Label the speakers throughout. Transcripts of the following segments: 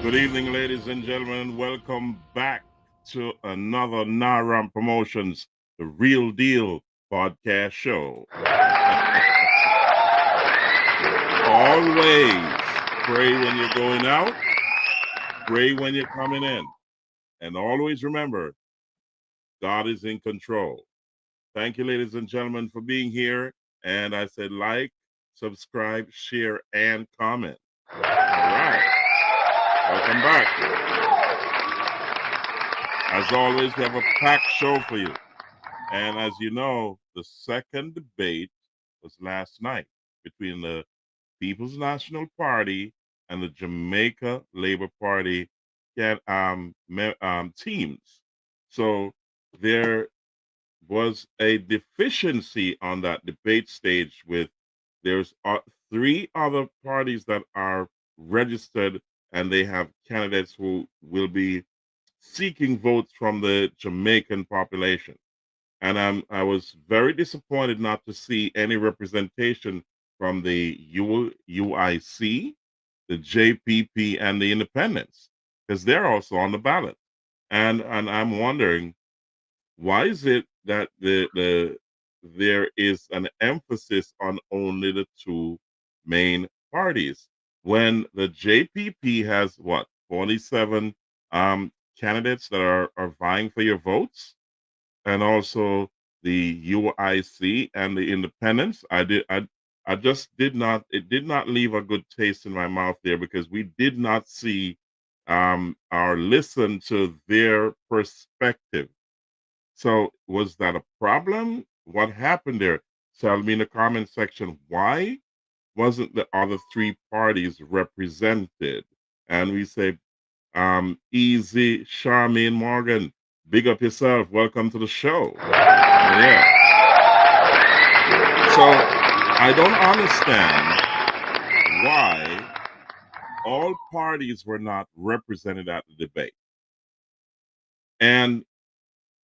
Speaker 1: Good evening, ladies and gentlemen. Welcome back to another Naram Promotions, the real deal podcast show. Always pray when you're going out, pray when you're coming in, and always remember, God is in control. Thank you, ladies and gentlemen, for being here. And I said like, subscribe, share, and comment. All right. Welcome back. As always, we have a packed show for you. And as you know, the second debate was last night between the People's National Party and the Jamaica Labour Party teams. So there was a deficiency on that debate stage with there's three other parties that are registered and they have candidates who will be seeking votes from the Jamaican population. And I was very disappointed not to see any representation from the UIC, the JPP, and the Independents, because they're also on the ballot. And I'm wondering, why is it that there is an emphasis on only the two main parties when the JPP has what 47 candidates that are vying for your votes, and also the UIC and the Independents? I just did not, it did not leave a good taste in my mouth there, because we did not see or listen to their perspective. So was that a problem? What happened there? Tell me in the comment section, why wasn't the other three parties represented? And we say, Easy, Charmaine Morgan, big up yourself. Welcome to the show. Yeah. So I don't understand why all parties were not represented at the debate. And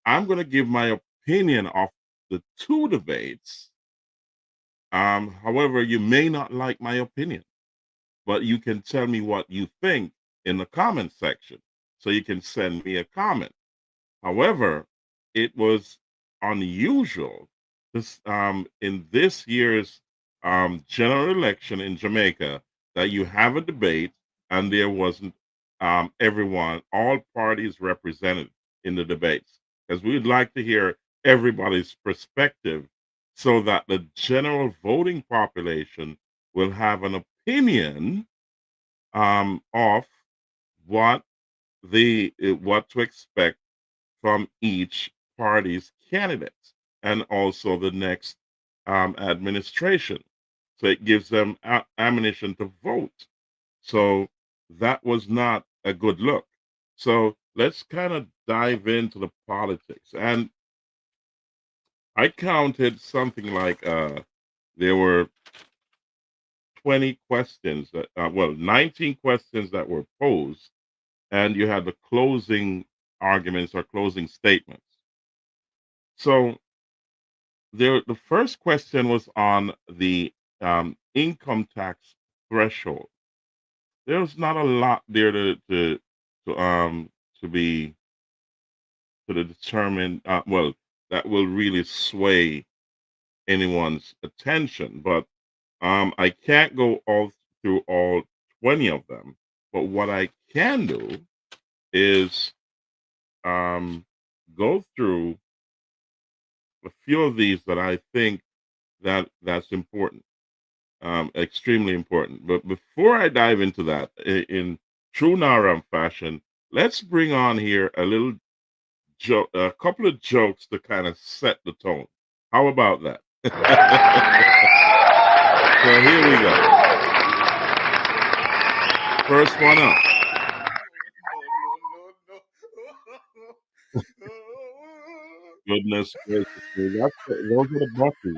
Speaker 1: I'm going to give my opinion of the two debates. However, you may not like my opinion, but you can tell me what you think in the comment section. So you can send me a comment. However, it was unusual in this year's general election in Jamaica that you have a debate and there wasn't all parties represented in the debates, because we'd like to hear everybody's perspective so that the general voting population will have an opinion of what what to expect from each party's candidates and also the next administration. So it gives them ammunition to vote. So that was not a good look. So let's kind of dive into the politics. And I counted something like there were 20 questions that, 19 questions that were posed, and you had the closing arguments or closing statements. So the first question was on the income tax threshold. There's not a lot there to um to be to determine that will really sway anyone's attention. But I can't go all through all 20 of them. But what I can do is go through a few of these that I think that's important, extremely important. But before I dive into that, in true Naram fashion, let's bring on here a little joke, a couple of jokes to kind of set the tone. How about that? So here we go. First one up. Goodness gracious me. Those are the buses,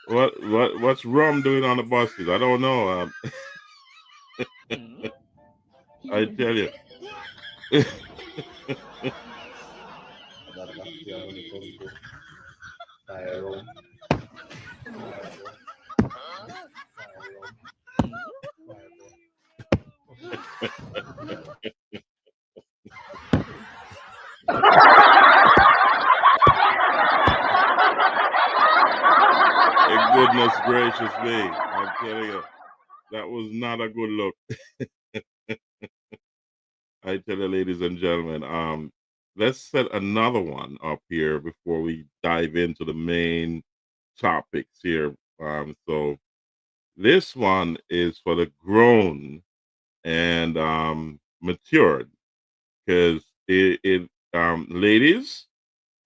Speaker 1: right? What's rum doing on the buses? I don't know. I tell you. Goodness gracious me. I'm telling you, that was not a good look. I tell you, ladies and gentlemen, let's set another one up here before we dive into the main topics here. So this one is for the grown and matured, because ladies,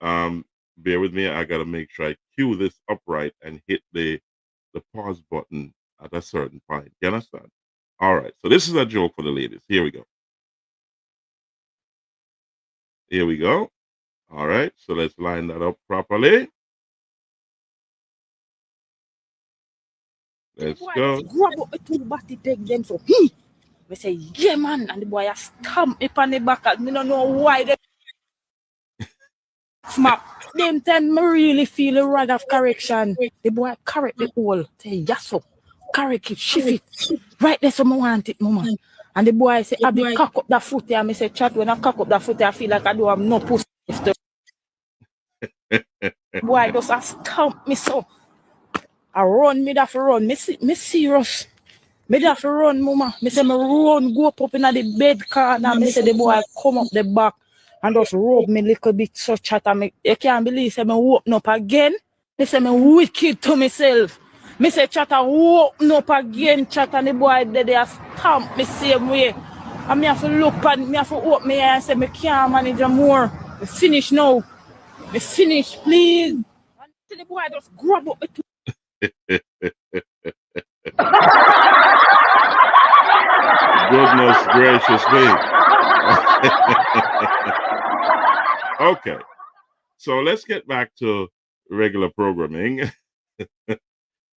Speaker 1: um, bear with me. I gotta make sure I cue this upright and hit the pause button at a certain point. You understand? All right. So this is a joke for the ladies. Here we go. Here we go. All right. So let's line that up properly. Let's go.
Speaker 2: Grab up the two body take them so he. We say, yeah man, and the boy a stamp me on the back. Me don't know why they smack. Them time me really feel a rod of correction. The boy correct the whole. Say, yes so. Correct it, shift it. Right there so me want it, mama. And the boy say, I be cock up that foot there. Me say, chat, when I cock up that foot there, I feel like I do have no pussy. Boy just a stamp me so. I run, me that for run. Me serious. Me have to run, mama. Me say me run, go up in the bed corner. Me say the boy come up the back and just rub me little bit so chat. Me, you can't believe say me open up again. Me say me wicked to myself. Me say chat open up again, chat, and the boy they stamp me same way. And me have to look and me have to open my eye and say me can't manage more. Me finish now. Me finish, please. And the boy just grab up the
Speaker 1: Goodness gracious me. Okay. So let's get back to regular programming.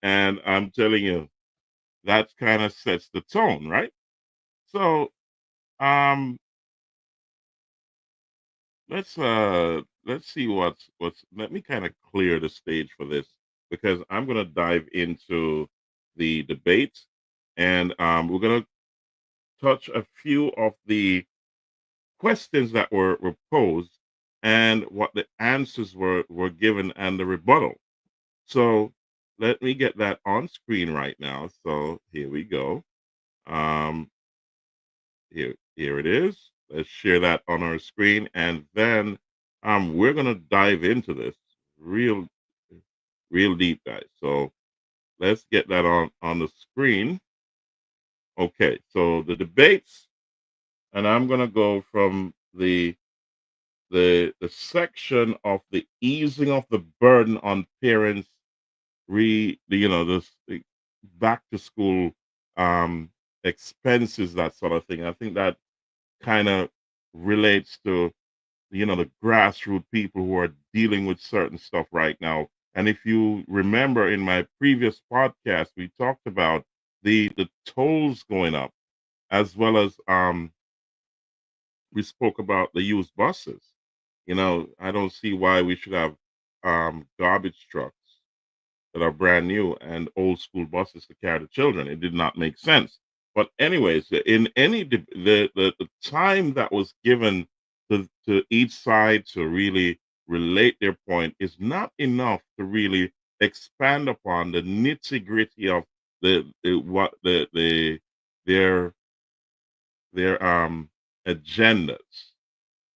Speaker 1: And I'm telling you, that kind of sets the tone, right? So um let's see what's let me kind of clear the stage for this, because I'm gonna dive into the debate, and we're gonna touch a few of the questions that were posed and what the answers were given and the rebuttal. So let me get that on screen right now. So here we go. Um, here it is. Let's share that on our screen, and then we're gonna dive into this real real deep, guys. So let's get that on the screen. Okay, so the debates, and I'm gonna go from the section of the easing of the burden on parents, the back to school um expenses, that sort of thing. I think that kind of relates to the grassroots people who are dealing with certain stuff right now. And if you remember, in my previous podcast, we talked about the tolls going up, as well as we spoke about the used buses. I don't see why we should have garbage trucks that are brand new and old school buses to carry the children. It did not make sense. But anyways, in any the time that was given to each side to really relate their point is not enough to really expand upon the nitty gritty of the what the their agendas.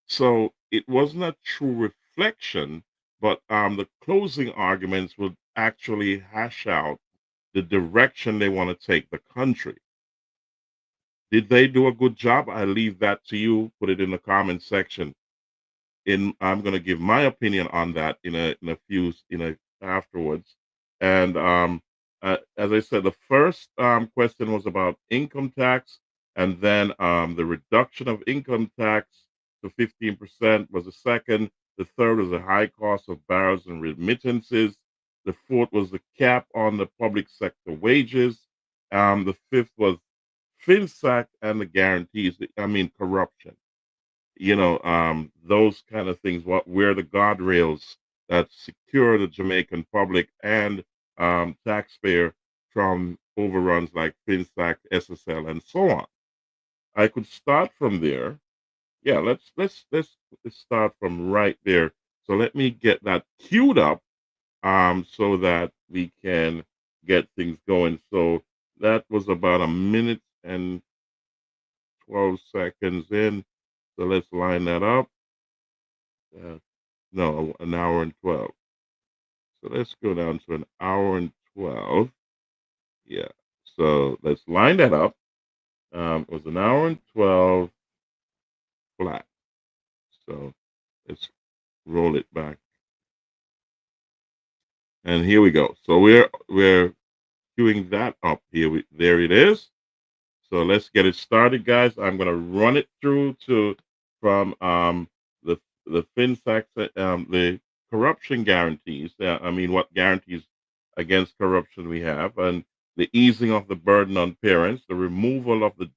Speaker 1: So it wasn't a true reflection, but the closing arguments would actually hash out the direction they want to take the country. Did they do a good job? I leave that to you. Put it in the comment section. I'm going to give my opinion on that in a afterwards. And as I said, the first question was about income tax, and then the reduction of income tax to 15% was the second. The third was the high cost of barrels and remittances. The fourth was the cap on the public sector wages. The fifth was Finsac and the guarantees. I mean, corruption. Those kind of things. Where the guardrails that secure the Jamaican public and taxpayer from overruns like Finsac, SSL, and so on. I could start from there. Yeah, let's start from right there. So let me get that queued up, so that we can get things going. So that was about a minute and 12 seconds in. So let's line that up. No, an hour and 12. So let's go down to an hour and 12. Yeah. So let's line that up. It was an hour and 12 flat. So let's roll it back. And here we go. So we're queuing that up here. There it is. So let's get it started, guys. I'm gonna run it through from the Finsac, the corruption guarantees. I mean, what guarantees against corruption we have, and the easing of the burden on parents, the removal of the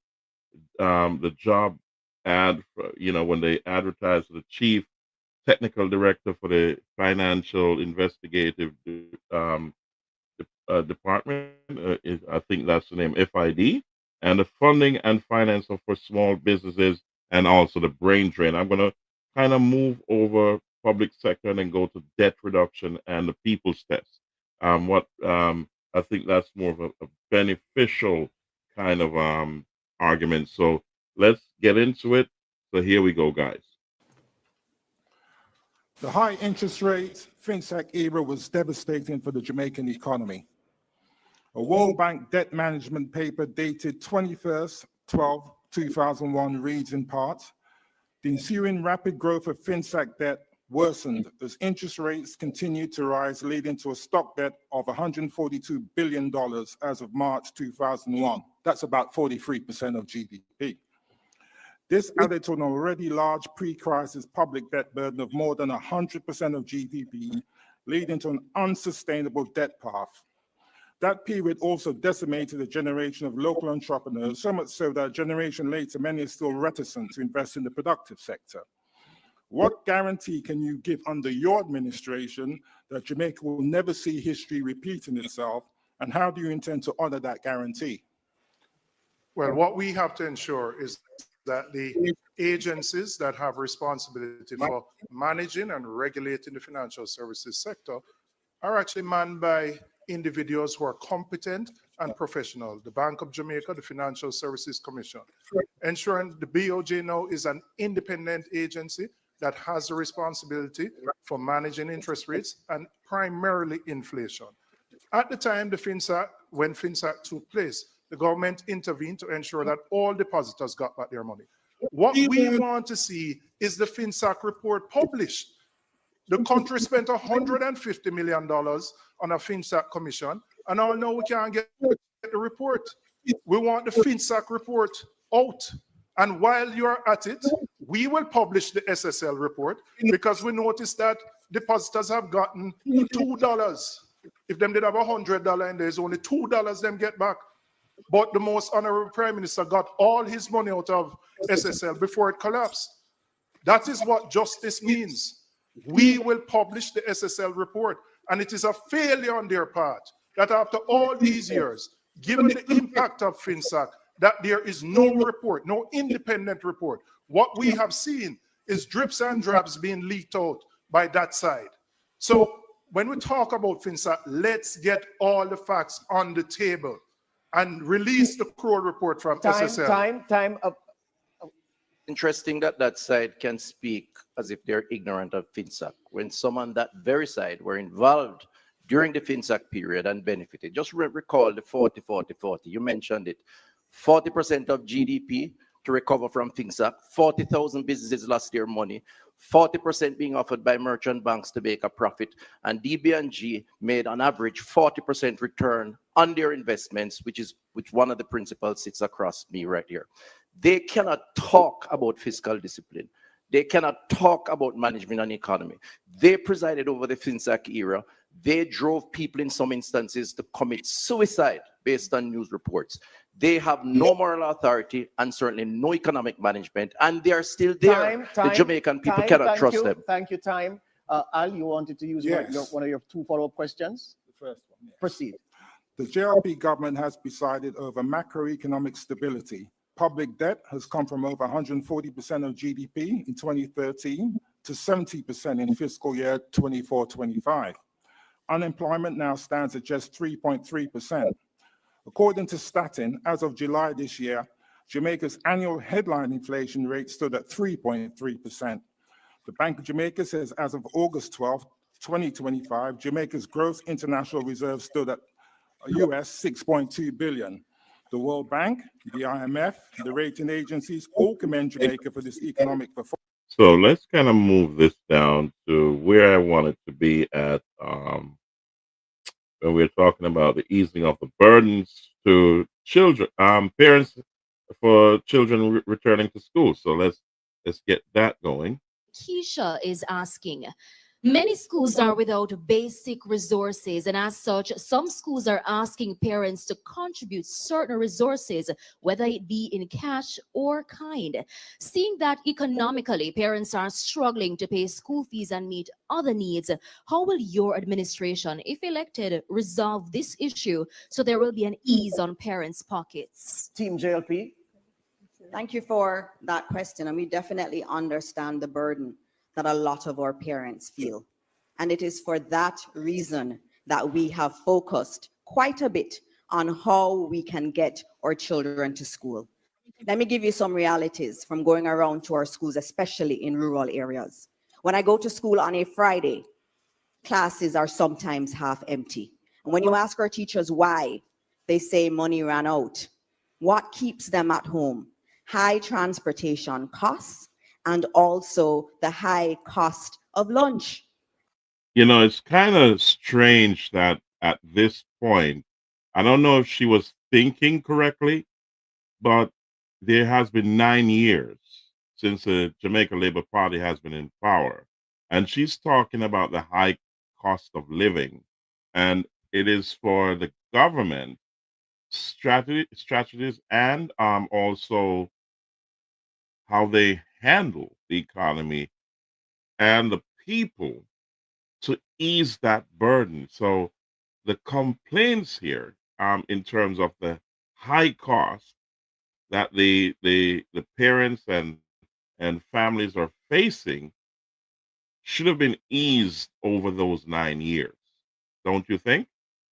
Speaker 1: job ad, when they advertise the chief technical director for the financial investigative department. I think that's the name, FID, and the funding and financing for small businesses, and also the brain drain. I'm going to kind of move over public sector and then go to debt reduction and the people's test. I think that's more of a beneficial kind of argument. So let's get into it. So here we go, guys.
Speaker 3: The high interest rate Finsac era was devastating for the Jamaican economy. A World Bank debt management paper dated 21/12/2001 reads in part, the ensuing rapid growth of Finsac debt worsened as interest rates continued to rise, leading to a stock debt of $142 billion as of March 2001. That's about 43% of GDP. This added to an already large pre-crisis public debt burden of more than 100% of GDP, leading to an unsustainable debt path. That period also decimated a generation of local entrepreneurs, so much so that a generation later, many are still reticent to invest in the productive sector. What guarantee can you give under your administration that Jamaica will never see history repeating itself, and how do you intend to honor that guarantee?
Speaker 4: Well, what we have to ensure is that the agencies that have responsibility for managing and regulating the financial services sector are actually manned by individuals who are competent and professional. The Bank of Jamaica, the Financial Services Commission, ensuring the BOJ now is an independent agency that has the responsibility for managing interest rates and primarily inflation. At the time when Finsac took place, the government intervened to ensure that all depositors got back their money. What we want to see is the Finsac report published. The country spent $150 million on a Finsac commission, and all now we can't get the report. We want the Finsac report out. And while you're at it, we will publish the SSL report, because we noticed that depositors have gotten $2. If them did have $100 and there's only $2 them get back. But the most honorable Prime Minister got all his money out of SSL before it collapsed. That is what justice means. We will publish the SSL report, and it is a failure on their part that after all these years, given the impact of Finsac, that there is no report, no independent report. What we have seen is drips and drabs being leaked out by that side. So when we talk about Finsac, let's get all the facts on the table and release the Kroll report from SSL.
Speaker 5: Time up. Interesting that that side can speak as if they're ignorant of Finsac, when some on that very side were involved during the Finsac period and benefited. Just recall the 40-40-40. You mentioned it. 40% of GDP to recover from Finsac. 40,000 businesses lost their money. 40% being offered by merchant banks to make a profit. And DB&G made on average 40% return on their investments, which one of the principles sits across me right here. They cannot talk about fiscal discipline. They cannot talk about management and economy. They presided over the Finsac era. They drove people in some instances to commit suicide based on news reports. They have no moral authority and certainly no economic management, and they are still there. The Jamaican people cannot trust them.
Speaker 6: Thank you, time. Al, you wanted to use one of your two follow-up questions?
Speaker 3: The first one, yes.
Speaker 6: Proceed.
Speaker 3: The JLP government has presided over macroeconomic stability. Public debt has come from over 140% of GDP in 2013 to 70% in fiscal year 24-25. Unemployment now stands at just 3.3%. According to Statin, as of July this year, Jamaica's annual headline inflation rate stood at 3.3%. The Bank of Jamaica says as of August 12, 2025, Jamaica's gross international reserves stood at US 6.2 billion. The World Bank, the IMF, the rating agencies all commend Jamaica for this economic performance.
Speaker 1: So let's kind of move this down to where I want it to be at when we're talking about the easing of the burdens to children, parents for children returning to school. So let's get that going.
Speaker 7: Keisha is asking, many schools are without basic resources, and as such, some schools are asking parents to contribute certain resources, whether it be in cash or kind. Seeing that economically, parents are struggling to pay school fees and meet other needs, how will your administration, if elected, resolve this issue so there will be an ease on parents' pockets?
Speaker 6: Team JLP.
Speaker 8: Thank you for that question. And we definitely understand the burden that a lot of our parents feel. And it is for that reason that we have focused quite a bit on how we can get our children to school. Let me give you some realities from going around to our schools, especially in rural areas. When I go to school on a Friday, classes are sometimes half empty. And when you ask our teachers why, they say money ran out. What keeps them at home? High transportation costs and also the high cost of lunch.
Speaker 1: You know, it's kind of strange that at this point, I don't know if she was thinking correctly, but there has been 9 years since the Jamaica Labour Party has been in power. And she's talking about the high cost of living. And it is for the government strategies and also how they handle the economy and the people to ease that burden. So the complaints here, in terms of the high cost that the parents and families are facing, should have been eased over those 9 years, don't you think?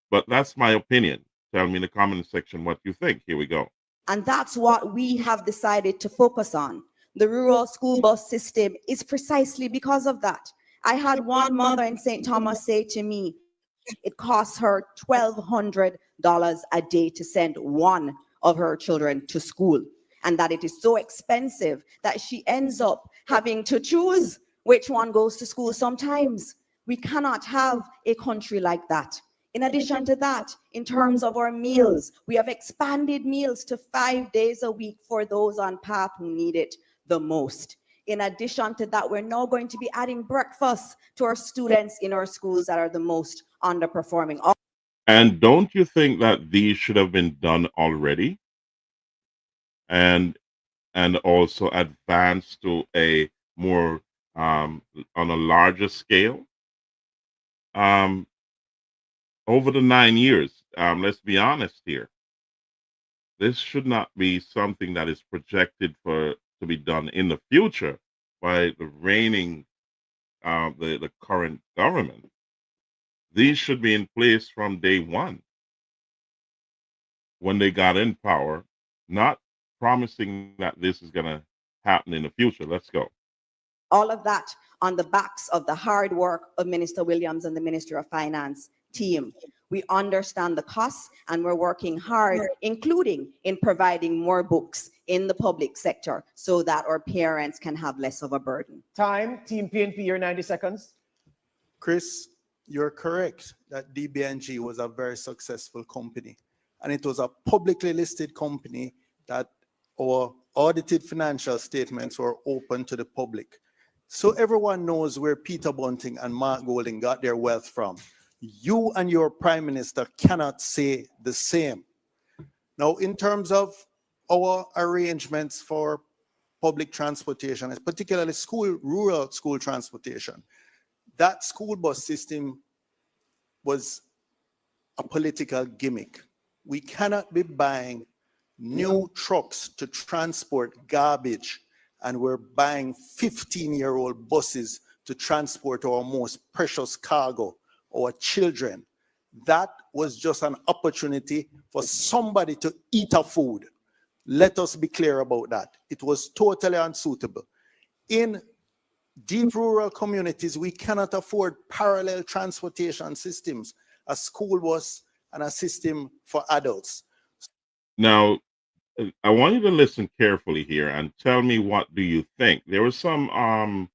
Speaker 1: But that's my opinion. Tell me in the comment section what you think. Here we go.
Speaker 8: And that's what we have decided to focus on. The rural school bus system is precisely because of that. I had one mother in St. Thomas say to me, it costs her $1,200 a day to send one of her children to school, and that it is so expensive that she ends up having to choose which one goes to school sometimes. We cannot have a country like that. In addition to that, in terms of our meals, we have expanded meals to 5 days a week for those on path who need it the most. In addition to that, we're now going to be adding breakfast to our students in our schools that are the most underperforming.
Speaker 1: And don't you think that these should have been done already? And also advanced to a more on a larger scale? Over the 9 years, let's be honest here. This should not be something that is projected to be done in the future by the reigning, the current government. These should be in place from day one when they got in power, not promising that this is going to happen in the future. Let's go.
Speaker 8: All of that on the backs of the hard work of Minister Williams and the Minister of Finance team. We understand the costs and we're working hard, including in providing more books in the public sector so that our parents can have less of a burden.
Speaker 6: Time, Team PNP, your 90 seconds.
Speaker 9: Chris, you're correct that DBNG was a very successful company. And it was a publicly listed company that our audited financial statements were open to the public. So everyone knows where Peter Bunting and Mark Golding got their wealth from. You and your prime minister cannot say the same. Now, in terms of our arrangements for public transportation, particularly rural school transportation, that school bus system was a political gimmick. We cannot be buying new trucks to transport garbage, and we're buying 15-year-old buses to transport our most precious cargo. our children. That was just an opportunity for somebody to eat a food. Let us be clear about that. It was totally unsuitable. In deep rural communities, we cannot afford parallel transportation systems, a school bus and a system for adults.
Speaker 1: Now, I want you to listen carefully here and tell me, what do you think? There were some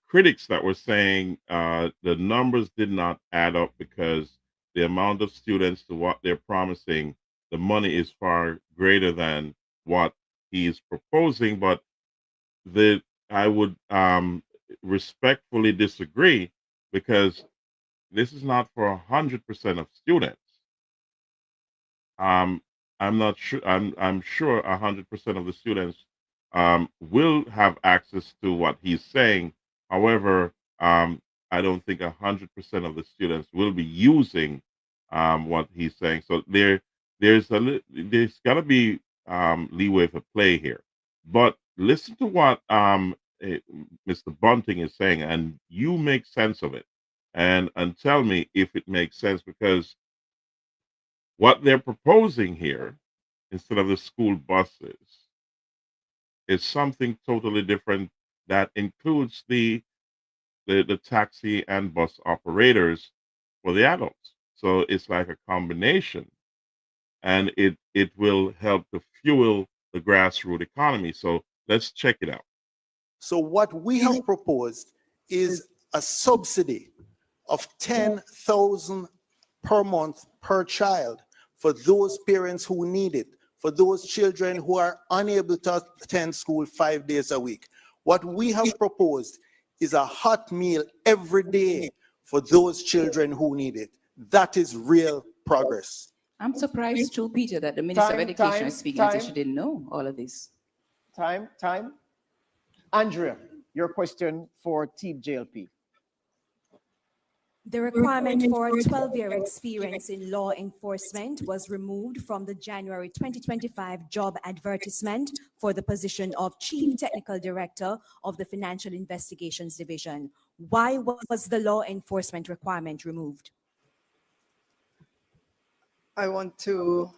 Speaker 1: critics that were saying the numbers did not add up because the amount of students to what they're promising, the money is far greater than what he's proposing. But I would respectfully disagree, because this is not for 100% of students. I'm not sure. I'm sure 100% of the students will have access to what he's saying. However, I don't think 100% of the students will be using what he's saying. So there's got to be leeway for play here. But listen to what Mr. Bunting is saying, and you make sense of it, and tell me if it makes sense, because what they're proposing here, instead of the school buses, is something totally different that includes the taxi and bus operators for the adults. So it's like a combination, and it will help to fuel the grassroots economy. So let's check it out.
Speaker 9: So what we have proposed is a subsidy of $10,000 per month per child for those parents who need it, for those children who are unable to attend school 5 days a week. What we have proposed is a hot meal every day for those children who need it. That is real progress.
Speaker 10: I'm surprised too, Peter, that the Minister of Education is speaking as if she didn't know all of this.
Speaker 6: Time. Andrea, your question for Team JLP.
Speaker 11: The requirement for 12-year experience in law enforcement was removed from the January 2025 job advertisement for the position of Chief Technical Director of the Financial Investigations Division. Why was the law enforcement requirement removed?
Speaker 12: I want to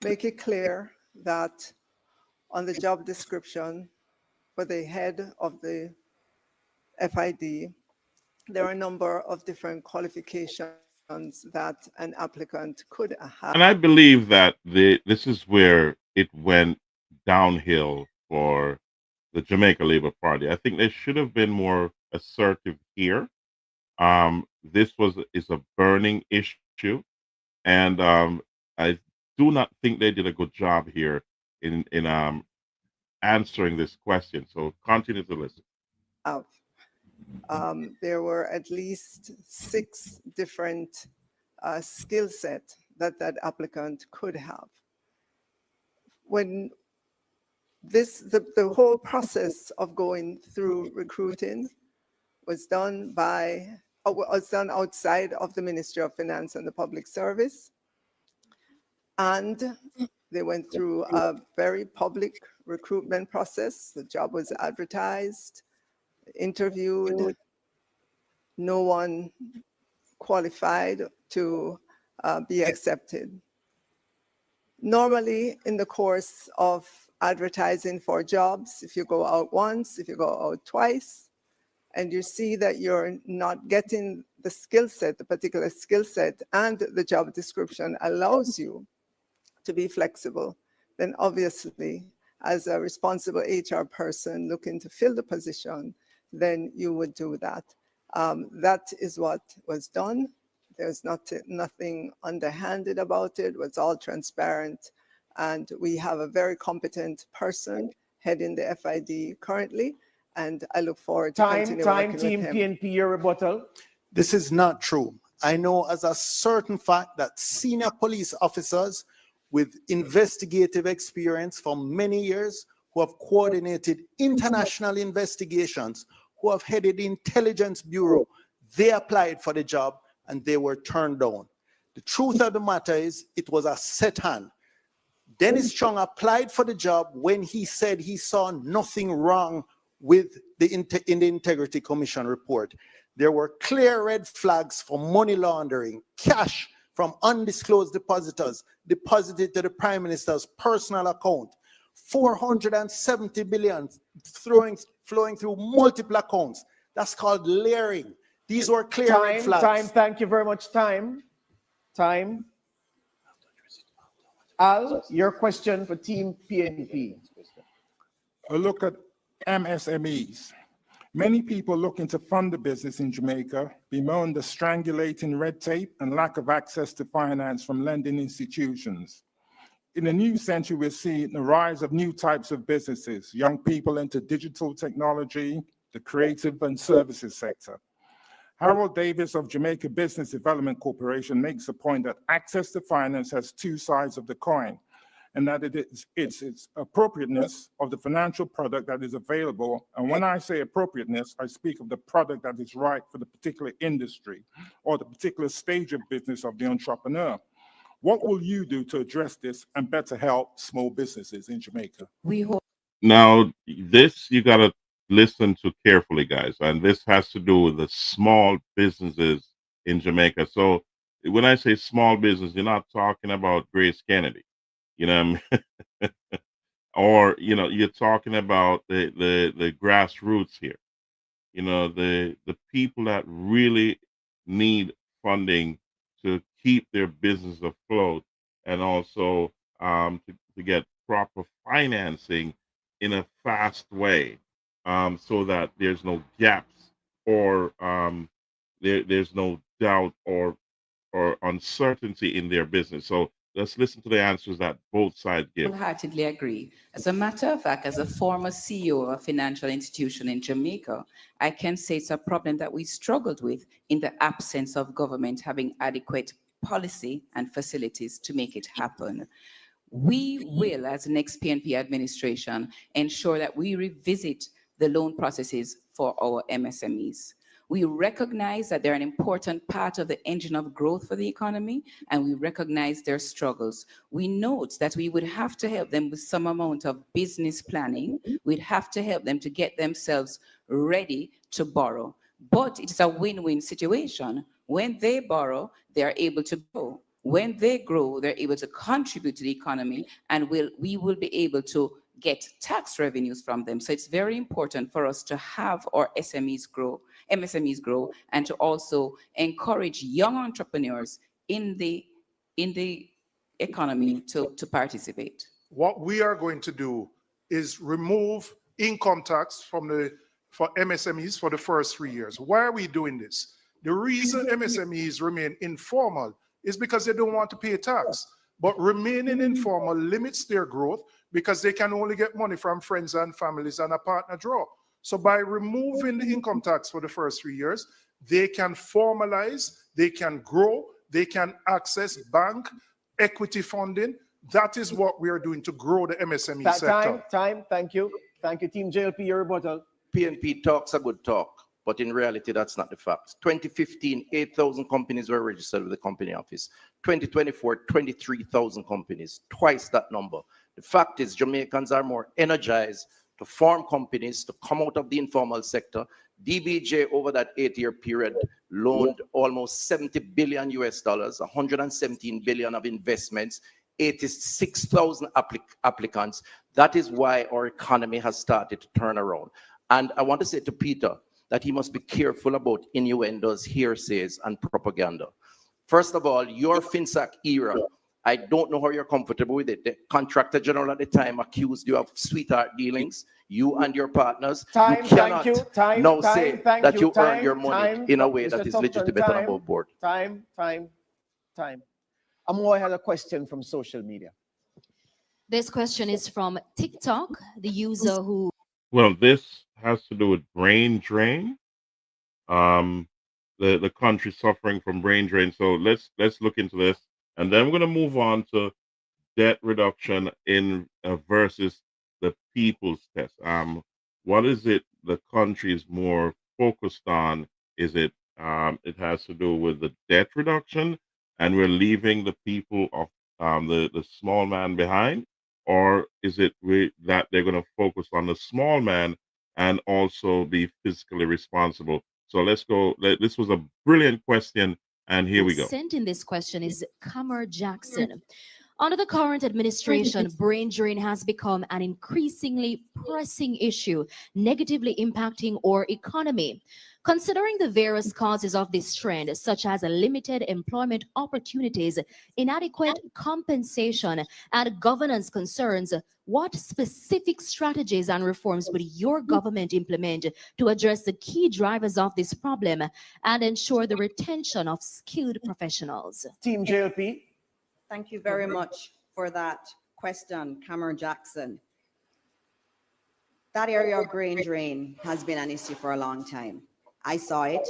Speaker 12: make it clear that on the job description for the head of the FID, there are a number of different qualifications that an applicant could have.
Speaker 1: And I believe that this is where it went downhill for the Jamaica Labour Party. I think they should have been more assertive here. This is a burning issue, and I do not think they did a good job here in answering this question. So continue to listen.
Speaker 12: There were at least 6 different skill sets that applicant could have. When the whole process of going through recruiting was done outside of the Ministry of Finance and the Public Service, and they went through a very public recruitment process. The job was advertised, interviewed. No one qualified to be accepted. Normally, in the course of advertising for jobs, if you go out once, if you go out twice, and you see that you're not getting the skill set, the particular skill set, and the job description allows you to be flexible, then obviously, as a responsible HR person looking to fill the position, then you would do that. That is what was done. There's nothing underhanded about it. It was all transparent. And we have a very competent person heading the FID currently. And I look forward to continue working with him.
Speaker 6: Team PNP, your rebuttal.
Speaker 9: This is not true. I know as a certain fact that senior police officers with investigative experience for many years, who have coordinated international investigations, who have headed the intelligence bureau, they applied for the job and they were turned down. The truth of the matter is it was a set hand. Dennis Chung applied for the job when he said he saw nothing wrong with in the Integrity Commission report. There were clear red flags for money laundering, cash from undisclosed depositors deposited to the Prime Minister's personal account, 470 billion flowing through multiple accounts. That's called layering. These were clear red flags.
Speaker 6: Thank you very much. Time. Al, your question for Team PNP.
Speaker 3: A look at MSMEs. Many people looking to fund a business in Jamaica bemoan the strangulating red tape and lack of access to finance from lending institutions. In the new century, we're seeing the rise of new types of businesses, young people into digital technology, the creative and services sector. Harold Davis of Jamaica Business Development Corporation makes a point that access to finance has two sides of the coin, and that it's appropriateness of the financial product that is available. And when I say appropriateness, I speak of the product that is right for the particular industry or the particular stage of business of the entrepreneur. What will you do to address this and better help small businesses in Jamaica?
Speaker 1: Now, this you got to listen to carefully, guys. And this has to do with the small businesses in Jamaica. So when I say small business, you're not talking about Grace Kennedy, you know what I mean? Or, you know, you're talking about the grassroots here, you know, the people that really need funding to keep their business afloat, and also to get proper financing in a fast way, so that there's no gaps or there's no doubt or uncertainty in their business. So let's listen to the answers that both sides give.
Speaker 10: Wholeheartedly agree. As a matter of fact, as a former CEO of a financial institution in Jamaica, I can say it's a problem that we struggled with in the absence of government having adequate policy and facilities to make it happen. We will, as the next PNP administration, ensure that we revisit the loan processes for our MSMEs. We recognize that they're an important part of the engine of growth for the economy, and we recognize their struggles. We note that we would have to help them with some amount of business planning. We'd have to help them to get themselves ready to borrow. But it's a win-win situation. When they borrow, they're able to grow. When they grow, they're able to contribute to the economy, and we will be able to get tax revenues from them. So it's very important for us to have our MSMEs grow, and to also encourage young entrepreneurs in the economy to participate.
Speaker 4: What we are going to do is remove income tax for MSMEs for the first 3 years. Why are we doing this? The reason MSMEs remain informal is because they don't want to pay tax. But remaining informal limits their growth because they can only get money from friends and families and a partner draw. So by removing the income tax for the first 3 years, they can formalize, they can grow, they can access bank, equity funding. That is what we are doing to grow the MSME sector.
Speaker 6: Time. Thank you. Thank you, Team JLP. Your rebuttal.
Speaker 5: PNP talks a good talk, but in reality, that's not the fact. 2015, 8,000 companies were registered with the company office. 2024, 23,000 companies, twice that number. The fact is, Jamaicans are more energized to form companies, to come out of the informal sector. DBJ over that 8-year period loaned almost $70 billion US, 117 billion of investments, 86,000 applicants. That is why our economy has started to turn around. And I want to say to Peter that he must be careful about innuendos, hearsays, and propaganda. First of all, your Finsac era, I don't know how you're comfortable with it. The contractor general at the time accused you of sweetheart dealings, you and your partners. You cannot now say that you earn your money in a way that is legitimate and above board.
Speaker 6: Time. Amoy had a question from social media.
Speaker 7: This question is from TikTok, the user who...
Speaker 1: Well, this has to do with brain drain. The country suffering from brain drain. So let's look into this, and then we're going to move on to debt reduction in versus the people's test. What is it the country is more focused on? Is it it has to do with the debt reduction, and we're leaving the people of the small man behind, or is it that they're going to focus on the small man and also be fiscally responsible. So let's go. This was a brilliant question, and here we go.
Speaker 7: Sent in this question is Kamar Jackson. Under the current administration, brain drain has become an increasingly pressing issue, negatively impacting our economy. Considering the various causes of this trend, such as limited employment opportunities, inadequate compensation, and governance concerns, what specific strategies and reforms would your government implement to address the key drivers of this problem and ensure the retention of skilled professionals?
Speaker 6: Team JLP.
Speaker 8: Thank you very much for that question, Cameron Jackson. That area of brain drain has been an issue for a long time. I saw it.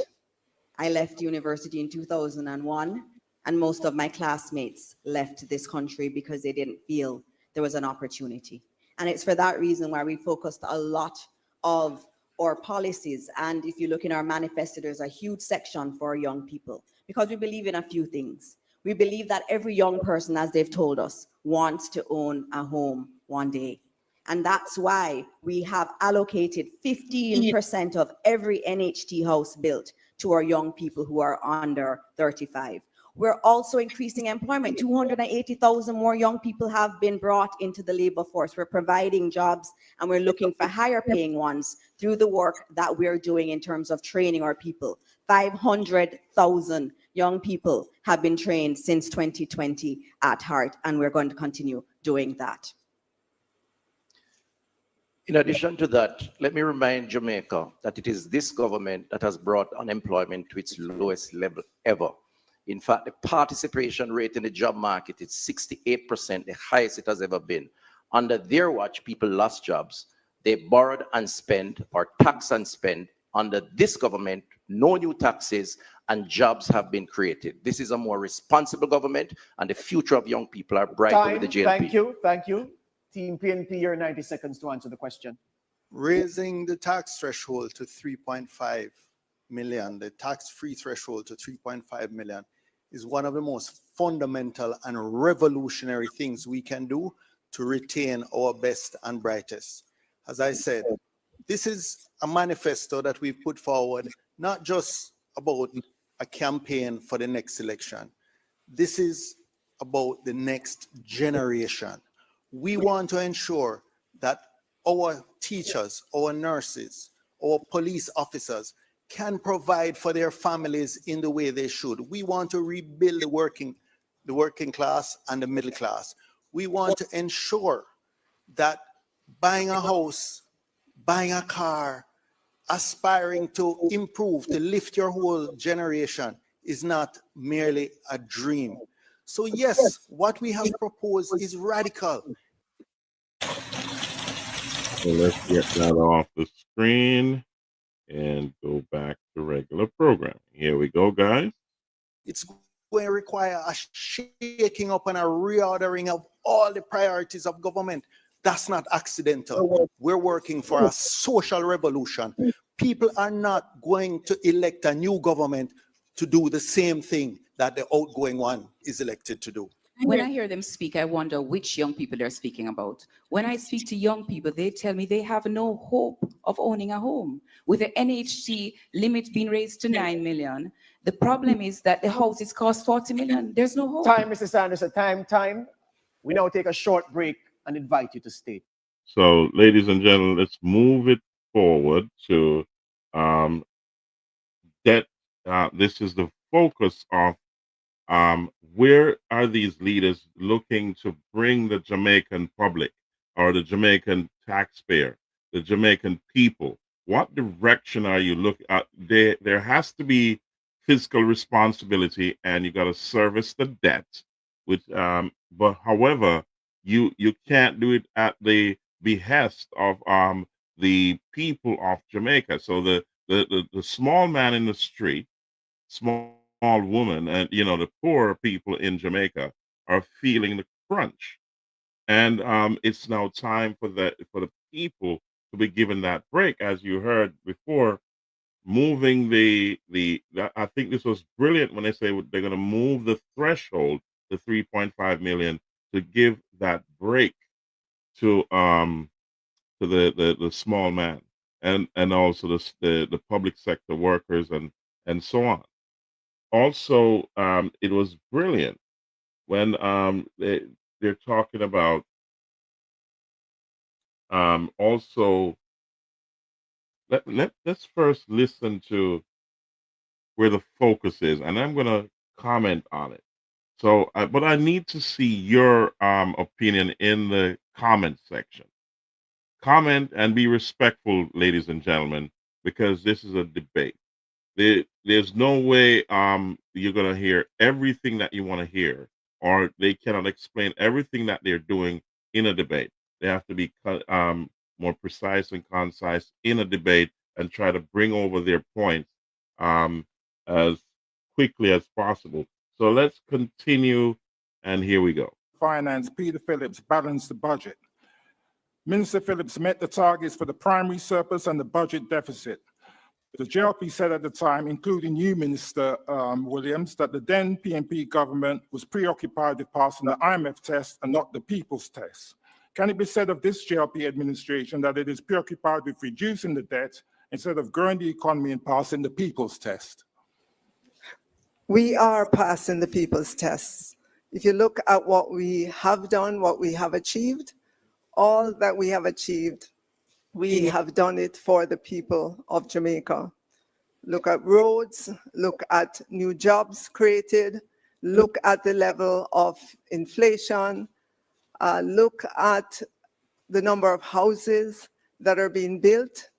Speaker 8: I left university in 2001, and most of my classmates left this country because they didn't feel there was an opportunity. And it's for that reason why we focused a lot of our policies. And if you look in our manifesto, there's a huge section for young people, because we believe in a few things. We believe that every young person, as they've told us, wants to own a home one day. And that's why we have allocated 15% of every NHT house built to our young people who are under 35. We're also increasing employment. 280,000 more young people have been brought into the labor force. We're providing jobs, and we're looking for higher paying ones through the work that we're doing in terms of training our people. 500,000 young people have been trained since 2020 at Heart, and we're going to continue doing that.
Speaker 5: In addition to that, let me remind Jamaica that it is this government that has brought unemployment to its lowest level ever. In fact, the participation rate in the job market is 68%, the highest it has ever been. Under their watch, people lost jobs. They borrowed and spent, or tax and spent. Under this government, no new taxes, and jobs have been created. This is a more responsible government, and the future of young people are brighter with the JLP.
Speaker 6: Thank you. Team PNP, your 90 seconds to answer the question.
Speaker 9: Raising the tax threshold to 3.5 million, the tax-free threshold to 3.5 million, is one of the most fundamental and revolutionary things we can do to retain our best and brightest. As I said, this is a manifesto that we've put forward, not just about a campaign for the next election. This is about the next generation. We want to ensure that our teachers, our nurses, our police officers can provide for their families in the way they should. We want to rebuild the working class and the middle class. We want to ensure that buying a house, buying a car, aspiring to improve, to lift your whole generation is not merely a dream. So yes, what we have proposed is radical.
Speaker 1: So let's get that off the screen and go back to regular programming. Here we go, guys.
Speaker 9: It's going to require a shaking up and a reordering of all the priorities of government. That's not accidental. We're working for a social revolution. People are not going to elect a new government to do the same thing that the outgoing one is elected to do.
Speaker 10: When I hear them speak, I wonder which young people they're speaking about. When I speak to young people, they tell me they have no hope of owning a home. With the NHT limit being raised to 9 million, the problem is that the houses cost 40 million. There's no hope.
Speaker 6: Time, Mr. Sanders, time. We now take a short break and invite you to stay.
Speaker 1: So, ladies and gentlemen, let's move it forward to that. This is the focus of where are these leaders looking to bring the Jamaican public or the Jamaican taxpayer, the Jamaican people? What direction are you looking at? There has to be fiscal responsibility, and you got to service the debt. But however, you can't do it at the behest of the people of Jamaica. So the small man in the street, small woman, and the poor people in Jamaica are feeling the crunch, and it's now time for the people to be given that break. As you heard before, moving I think this was brilliant when they say they're going to move the threshold to 3.5 million to give that break to the small man. and also the public sector workers and so on. Also, it was brilliant when they're talking about also let's first listen to where the focus is, and I'm going to comment on it. So, but I need to see your opinion in the comment section. Comment and be respectful, ladies and gentlemen, because this is a debate. There's no way you're going to hear everything that you want to hear, or they cannot explain everything that they're doing in a debate. They have to be more precise and concise in a debate and try to bring over their points as quickly as possible. So let's continue, and here we go.
Speaker 3: Finance, Peter Phillips, balanced the budget. Minister Phillips met the targets for the primary surplus and the budget deficit. The JLP said at the time, including you, Minister Williams, that the then PNP government was preoccupied with passing the IMF test and not the people's test. Can it be said of this JLP administration that it is preoccupied with reducing the debt instead of growing the economy and passing the people's test?
Speaker 12: We are passing the people's tests. If you look at what we have done, what we have achieved, all that we have achieved, we have done it for the people of Jamaica. Look at roads, look at new jobs created, look at the level of inflation, look at the number of houses that are being built.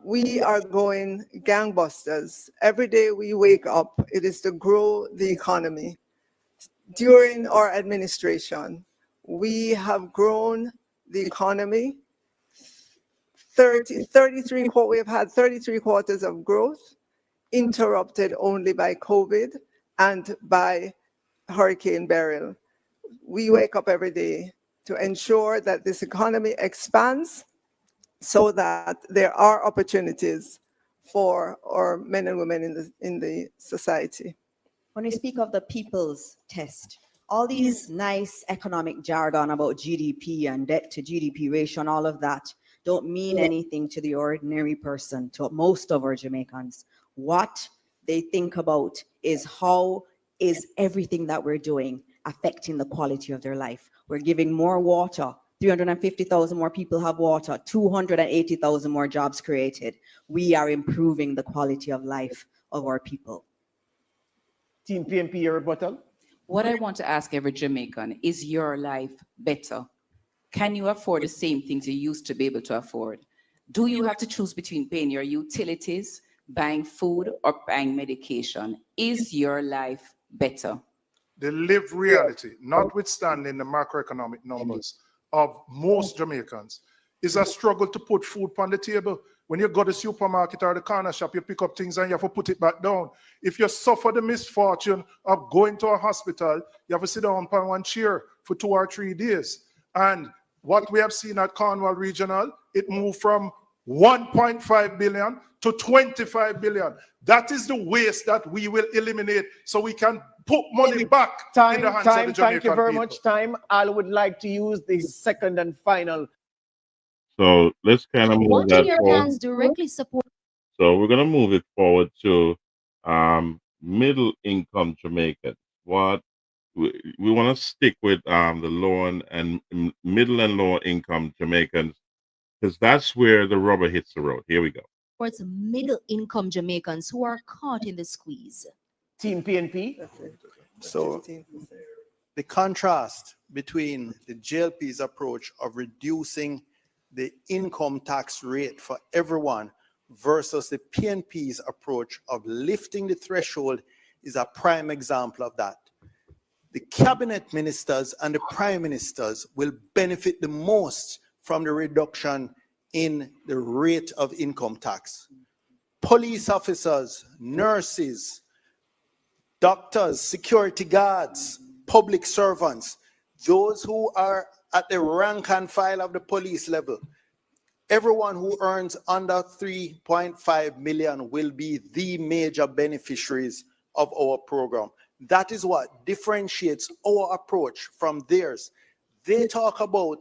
Speaker 12: We are going gangbusters. Every day we wake up, it is to grow the economy. During our administration, we have grown the economy. We have had 33 quarters of growth, interrupted only by COVID and by Hurricane Beryl. We wake up every day to ensure that this economy expands so that there are opportunities for our men and women in the society.
Speaker 8: When we speak of the people's test, all these nice economic jargon about GDP and debt to GDP ratio and all of that don't mean anything to the ordinary person, to most of our Jamaicans. What they think about is how is everything that we're doing affecting the quality of their life. We're giving more water. 350,000 more people have water, 280,000 more jobs created. We are improving the quality of life of our people.
Speaker 6: Team PNP, your rebuttal.
Speaker 10: What I want to ask every Jamaican, is your life better? Can you afford the same things you used to be able to afford? Do you have to choose between paying your utilities, buying food, or buying medication? Is your life better?
Speaker 4: The lived reality, notwithstanding the macroeconomic numbers of most Jamaicans, is a struggle to put food on the table. When you go to the supermarket or the corner shop, you pick up things and you have to put it back down. If you suffer the misfortune of going to a hospital, you have to sit down on one chair for 2 or 3 days. And what we have seen at Cornwall Regional, it moved from 1.5 billion to 25 billion. That is the waste that we will eliminate so we can put money back in the hands of the Jamaican
Speaker 6: Thank you very
Speaker 4: people.
Speaker 6: much. I would like to use the second and final.
Speaker 1: So let's kind of move
Speaker 7: What
Speaker 1: that
Speaker 7: in your
Speaker 1: forward.
Speaker 7: hands directly support?
Speaker 1: So we're going to move it forward to middle income Jamaicans. What we want to stick with the low and middle and lower income Jamaicans, because that's where the rubber hits the road. Here we go.
Speaker 7: Towards middle income Jamaicans who are caught in the squeeze.
Speaker 6: Team PNP.
Speaker 9: So the contrast between the JLP's approach of reducing the income tax rate for everyone versus the PNP's approach of lifting the threshold is a prime example of that. The cabinet ministers and the prime ministers will benefit the most from the reduction in the rate of income tax. Police officers, nurses, doctors, security guards, public servants, those who are at the rank and file of the police level, everyone who earns under 3.5 million will be the major beneficiaries of our program. That is what differentiates our approach from theirs. They talk about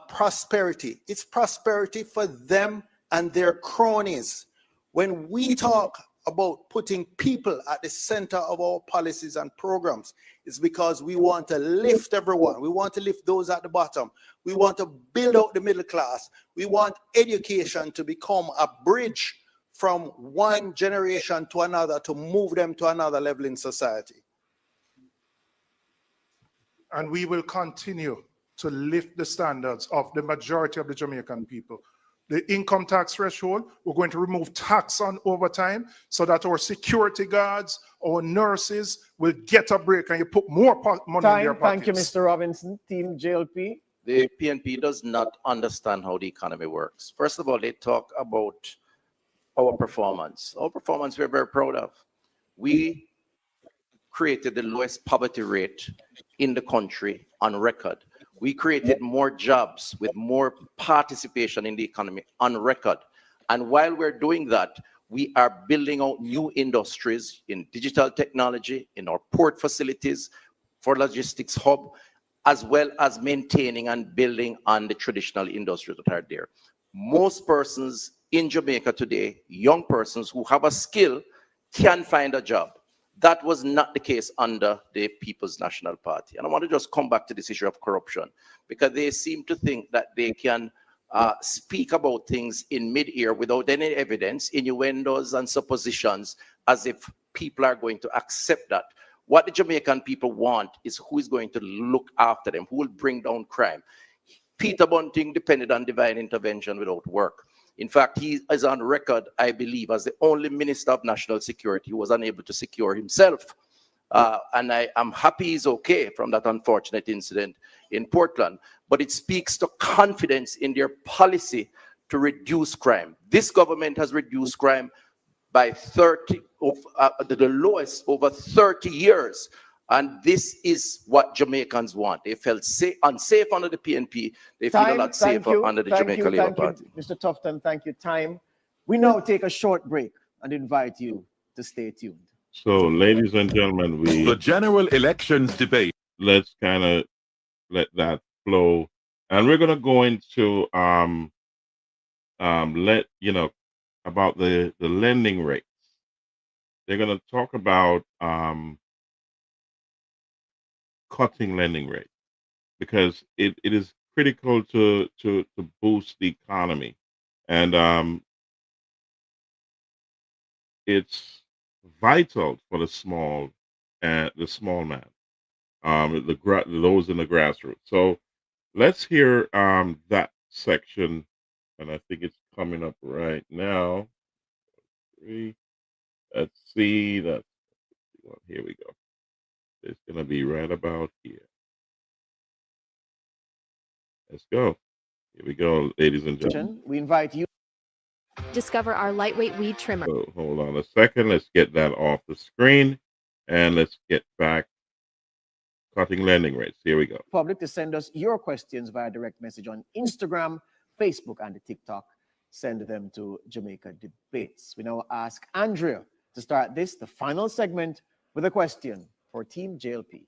Speaker 9: prosperity. It's prosperity for them and their cronies. When we talk about putting people at the center of our policies and programs, it's because we want to lift everyone. We want to lift those at the bottom. We want to build out the middle class. We want education to become a bridge from one generation to another to move them to another level in society.
Speaker 4: And we will continue to lift the standards of the majority of the Jamaican people. The income tax threshold, we're going to remove tax on overtime so that our security guards, our nurses will get a break and you put more money in their pockets.
Speaker 6: Thank you, Mr. Robinson. Team JLP.
Speaker 5: The PNP does not understand how the economy works. First of all, they talk about our performance. Our performance we're very proud of. We created the lowest poverty rate in the country on record. We created more jobs with more participation in the economy on record. And while we're doing that, we are building out new industries in digital technology, in our port facilities, for logistics hub, as well as maintaining and building on the traditional industries that are there. Most persons in Jamaica today, young persons who have a skill, can find a job. That was not the case under the People's National Party. And I want to just come back to this issue of corruption, because they seem to think that they can speak about things in mid-air without any evidence, innuendos and suppositions, as if people are going to accept that. What the Jamaican people want is who is going to look after them, who will bring down crime. Peter Bunting depended on divine intervention without work. In fact, he is on record, I believe, as the only Minister of National Security who was unable to secure himself. And I am happy he's okay from that unfortunate incident in Portland. But it speaks to confidence in their policy to reduce crime. This government has reduced crime by 30, the lowest over 30 years. And this is what Jamaicans want. They felt unsafe under the PNP. They feel a lot safer under the Jamaica Labour Party.
Speaker 6: Mr. Tufton, thank you. Time. We now take a short break and invite you to stay tuned.
Speaker 1: So, ladies and gentlemen, the general elections debate. Let's kind of let that flow, and we're gonna go into let you know about the lending rates. They're gonna talk about cutting lending rates, because it is critical to boost the economy, and it's vital for the small man, those in the grassroots. So let's hear that section, and I think it's coming up right now. Let's see that. Here we go. It's going to be right about here. Let's go. Here we go, ladies and gentlemen.
Speaker 6: We invite you.
Speaker 13: Discover our lightweight weed trimmer.
Speaker 1: So hold on a second. Let's get that off the screen, and let's get back cutting lending rates. Here we go.
Speaker 6: Public to send us your questions via direct message on Instagram, Facebook, and the TikTok. Send them to Jamaica Debates. We now ask Andrea to start the final segment, with a question for Team JLP.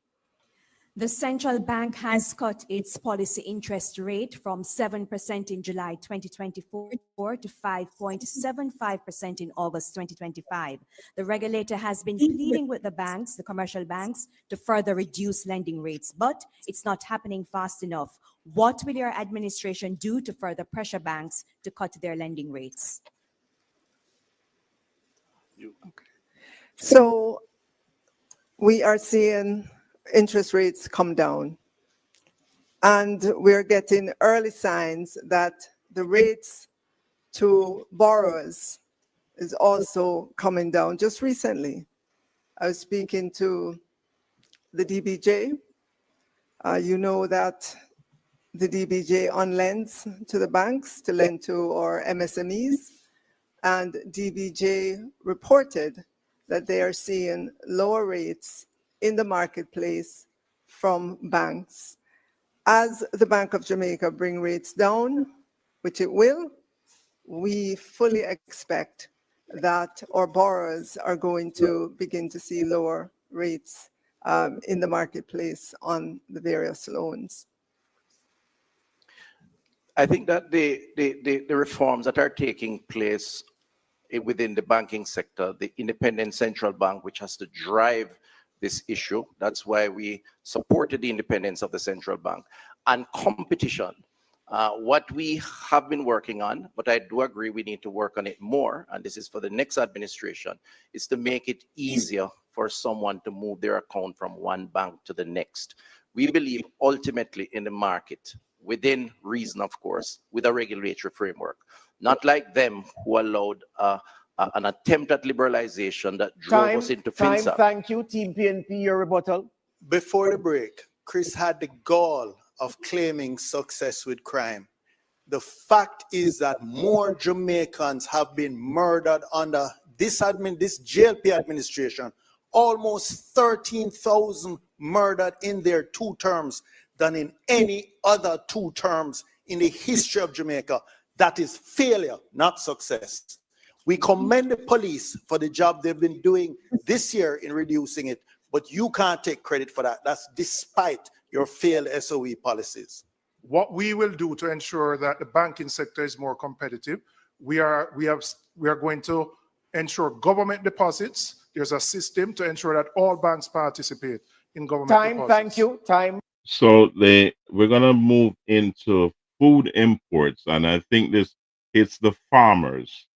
Speaker 11: The central bank has cut its policy interest rate from 7% in July 2024 to 5.75% in August 2025. The regulator has been pleading with the banks, the commercial banks, to further reduce lending rates, but it's not happening fast enough. What will your administration do to further pressure banks to cut their lending rates?
Speaker 12: So we are seeing interest rates come down, and we're getting early signs that the rates to borrowers is also coming down. Just recently, I was speaking to the DBJ. You know that the DBJ on-lends to the banks to lend to our MSMEs, and DBJ reported that they are seeing lower rates in the marketplace from banks. As the Bank of Jamaica bring rates down, which it will, we fully expect that our borrowers are going to begin to see lower rates in the marketplace on the various loans.
Speaker 5: I think that the reforms that are taking place within the banking sector, the independent central bank, which has to drive this issue. That's why we supported the independence of the central bank. And competition, what we have been working on, but I do agree we need to work on it more, and this is for the next administration, is to make it easier for someone to move their account from one bank to the next. We believe ultimately in the market, within reason, of course, with a regulatory framework, not like them who allowed an attempt at liberalization that drove us into Finsac.
Speaker 6: Thank you, Team PNP, your rebuttal.
Speaker 9: Before the break, Chris had the gall of claiming success with crime. The fact is that more Jamaicans have been murdered under this JLP administration, almost 13,000 murdered in their 2 terms than in any other 2 terms in the history of Jamaica. That is failure, not success. We commend the police for the job they've been doing this year in reducing it, but you can't take credit for that. That's despite your failed SOE policies.
Speaker 4: What we will do to ensure that the banking sector is more competitive, we are going to ensure government deposits. There's a system to ensure that all banks participate in government deposits.
Speaker 6: Thank you, time.
Speaker 1: So we're gonna move into food imports, and I think this hits the farmers.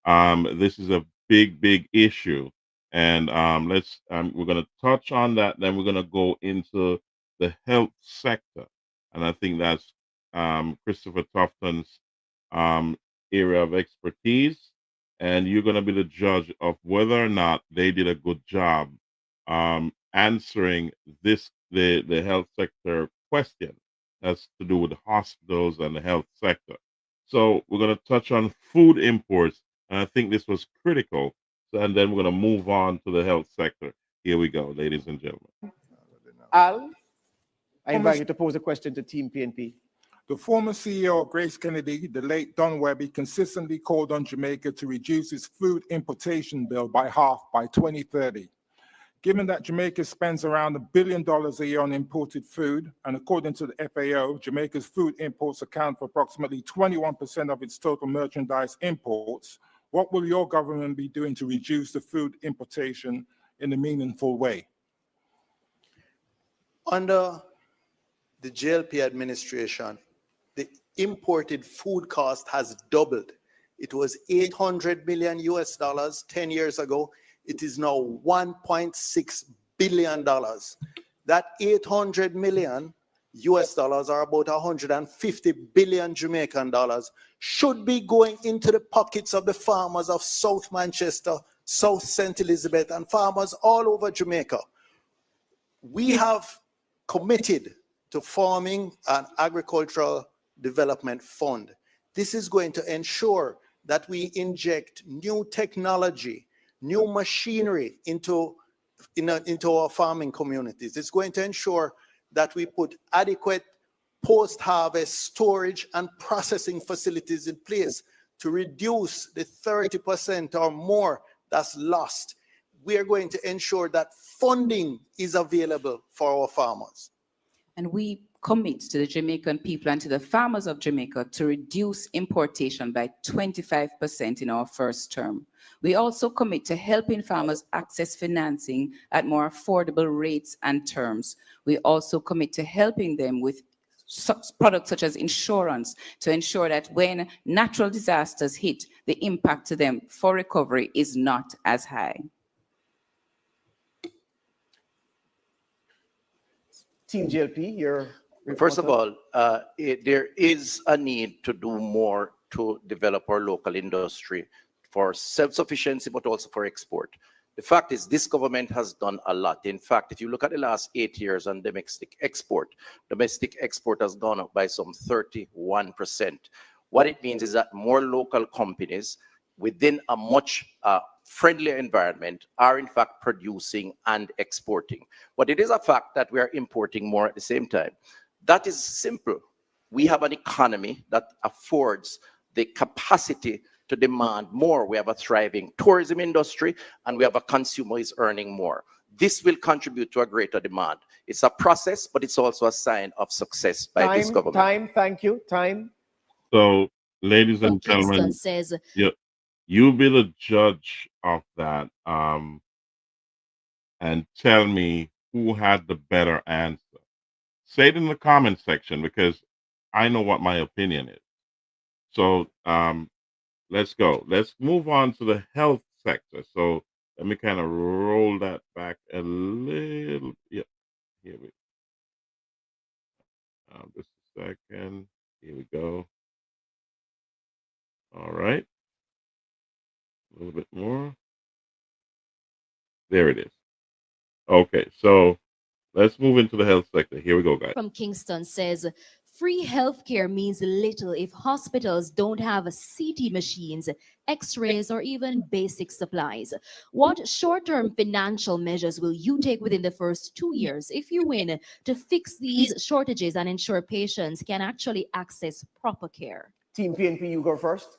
Speaker 1: This is a big issue, and we're gonna touch on that. Then we're gonna go into the health sector, and I think that's Christopher Tufton's area of expertise, and you're gonna be the judge of whether or not they did a good job answering the health sector question has to do with the hospitals and the health sector. So we're going to touch on food imports, and I think this was critical. And then we're going to move on to the health sector. Here we go, ladies and gentlemen.
Speaker 6: Al, I invite you to pose a question to Team PNP.
Speaker 3: The former CEO of Grace Kennedy, the late Don Webby, consistently called on Jamaica to reduce its food importation bill by half by 2030. Given that Jamaica spends around $1 billion a year on imported food, and according to the FAO, Jamaica's food imports account for approximately 21% of its total merchandise imports, what will your government be doing to reduce the food importation in a meaningful way?
Speaker 9: Under the JLP administration, the imported food cost has doubled. It was $800 million 10 years ago. It is now $1.6 billion. That 800 million US dollars, or about 150 billion Jamaican dollars, should be going into the pockets of the farmers of South Manchester, South St. Elizabeth, and farmers all over Jamaica. We have committed to forming an agricultural development fund. This is going to ensure that we inject new technology, new machinery into our farming communities. It's going to ensure that we put adequate post-harvest storage and processing facilities in place to reduce the 30% or more that's lost. We are going to ensure that funding is available for our farmers.
Speaker 10: And we commit to the Jamaican people and to the farmers of Jamaica to reduce importation by 25% in our first term. We also commit to helping farmers access financing at more affordable rates and terms. We also commit to helping them with products such as insurance to ensure that when natural disasters hit, the impact to them for recovery is not as high.
Speaker 6: Team JLP, your
Speaker 5: First of all, there is a need to do more to develop our local industry for self-sufficiency, but also for export. The fact is, this government has done a lot. In fact, if you look at the last 8 years on domestic export has gone up by some 31%. What it means is that more local companies within a much friendlier environment are in fact producing and exporting. But it is a fact that we are importing more at the same time. That is simple. We have an economy that affords the capacity to demand more. We have a thriving tourism industry, and we have a consumer who is earning more. This will contribute to a greater demand. It's a process, but it's also a sign of success by this government.
Speaker 6: Thank you, time.
Speaker 1: So, ladies
Speaker 7: From
Speaker 1: and
Speaker 7: Kingston
Speaker 1: gentlemen,
Speaker 7: says,
Speaker 1: you be the judge of that, and tell me who had the better answer. Say it in the comment section because I know what my opinion is. So, let's go. Let's move on to the health sector. So let me kind of roll that back a little. Yeah, here we just a second. Here we go. All right. A little bit more. There it is. Okay, so let's move into the health sector. Here we go, guys.
Speaker 7: from Kingston says, free healthcare means little if hospitals don't have CT machines, x-rays, or even basic supplies. What short-term financial measures will you take within the first 2 years, if you win, to fix these shortages and ensure patients can actually access proper care?
Speaker 6: Team PNP, you go first.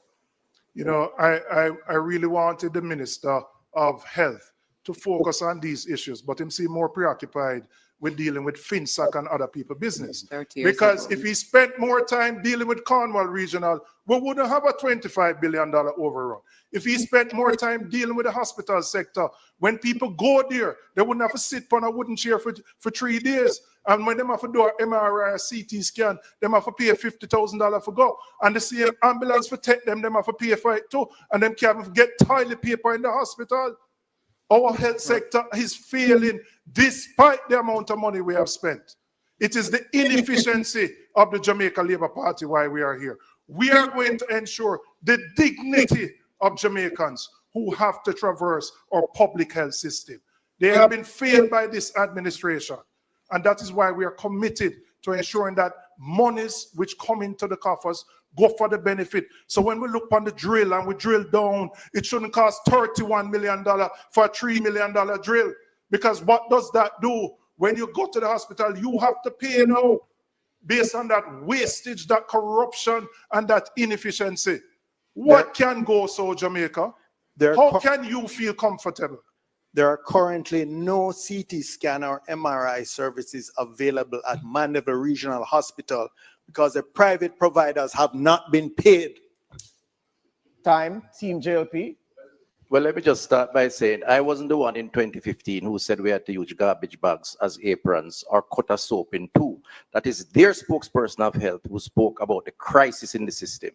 Speaker 4: You know, I really wanted the Minister of Health to focus on these issues, but him seem more preoccupied with dealing with Finsac and other people business.
Speaker 10: 30 years
Speaker 4: Because
Speaker 10: ago.
Speaker 4: if he spent more time dealing with Cornwall Regional, we wouldn't have a $25 billion overrun. If he spent more time dealing with the hospital sector, when people go there, they wouldn't have to sit on a wooden chair for 3 days. And when they have to do an MRI or CT scan, they have to pay $50,000 for go. And the same ambulance for take them have to pay for it too. And them can't get toilet paper in the hospital. Our health sector is failing despite the amount of money we have spent. It is the inefficiency of the Jamaica Labour Party why we are here. We are going to ensure the dignity of Jamaicans who have to traverse our public health system. They have been failed by this administration. And that is why we are committed to ensuring that monies which come into the coffers go for the benefit. So when we look on the drill and we drill down, it shouldn't cost $31 million for a $3 million drill. Because what does that do? When you go to the hospital, you have to pay now based on that wastage, that corruption, and that inefficiency. What can go so, Jamaica? How can you feel comfortable?
Speaker 9: There are currently no CT scan or MRI services available at Mandeville Regional Hospital because the private providers have not been paid.
Speaker 6: Time, Team JLP.
Speaker 5: Well, let me just start by saying I wasn't the one in 2015 who said we had to use garbage bags as aprons or cut a soap in two. That is their spokesperson of health who spoke about the crisis in the system.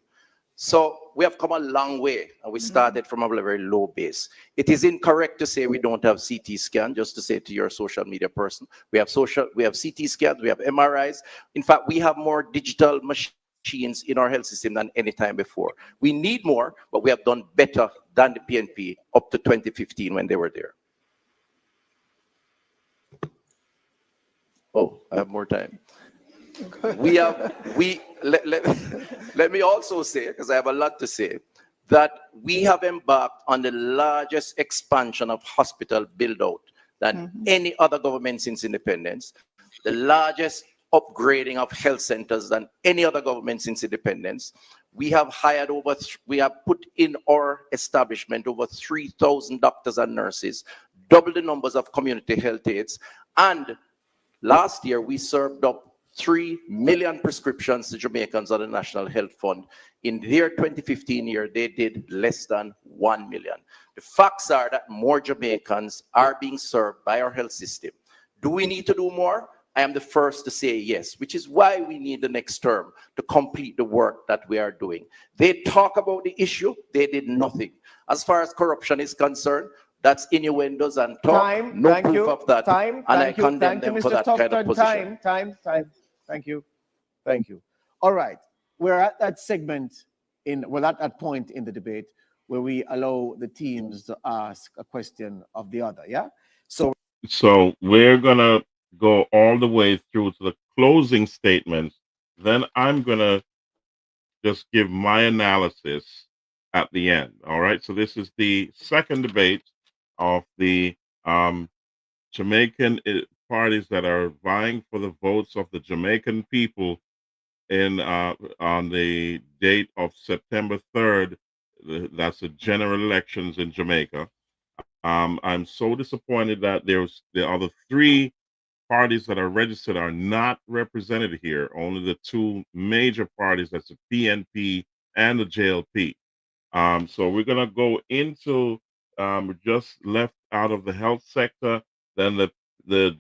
Speaker 5: So we have come a long way, and we started from a very low base. It is incorrect to say we don't have CT scan, just to say to your social media person. We have CT scans, we have MRIs. In fact, we have more digital machines in our health system than any time before. We need more, but we have done better than the PNP up to 2015 when they were there. Oh, I have more time. Let me also say, because I have a lot to say, that we have embarked on the largest expansion of hospital build-out than any other government since independence, the largest upgrading of health centers than any other government since independence. We have hired we have put in our establishment over 3,000 doctors and nurses, double the numbers of community health aides, and last year we served up 3 million prescriptions to Jamaicans on the National Health Fund. In their 2015 year, they did less than 1 million. The facts are that more Jamaicans are being served by our health system. Do we need to do more? I am the first to say yes, which is why we need the next term to complete the work that we are doing. They talk about the issue, they did nothing. As far as corruption is concerned, that's innuendos and talk, no proof of that. And I condemn them for that kind of position.
Speaker 6: Thank you. All right, we're at that segment at that point in the debate where we allow the teams to ask a question of the other, yeah?
Speaker 1: So we're gonna go all the way through to the closing statements. Then I'm gonna just give my analysis at the end. All right. So this is the second debate of the Jamaican parties that are vying for the votes of the Jamaican people in on the date of September 3rd. That's the general elections in Jamaica. I'm so disappointed that there are the three parties that are registered are not represented here. Only the two major parties, that's the PNP and the JLP. So we're going to go into, just left out of the health sector. Then the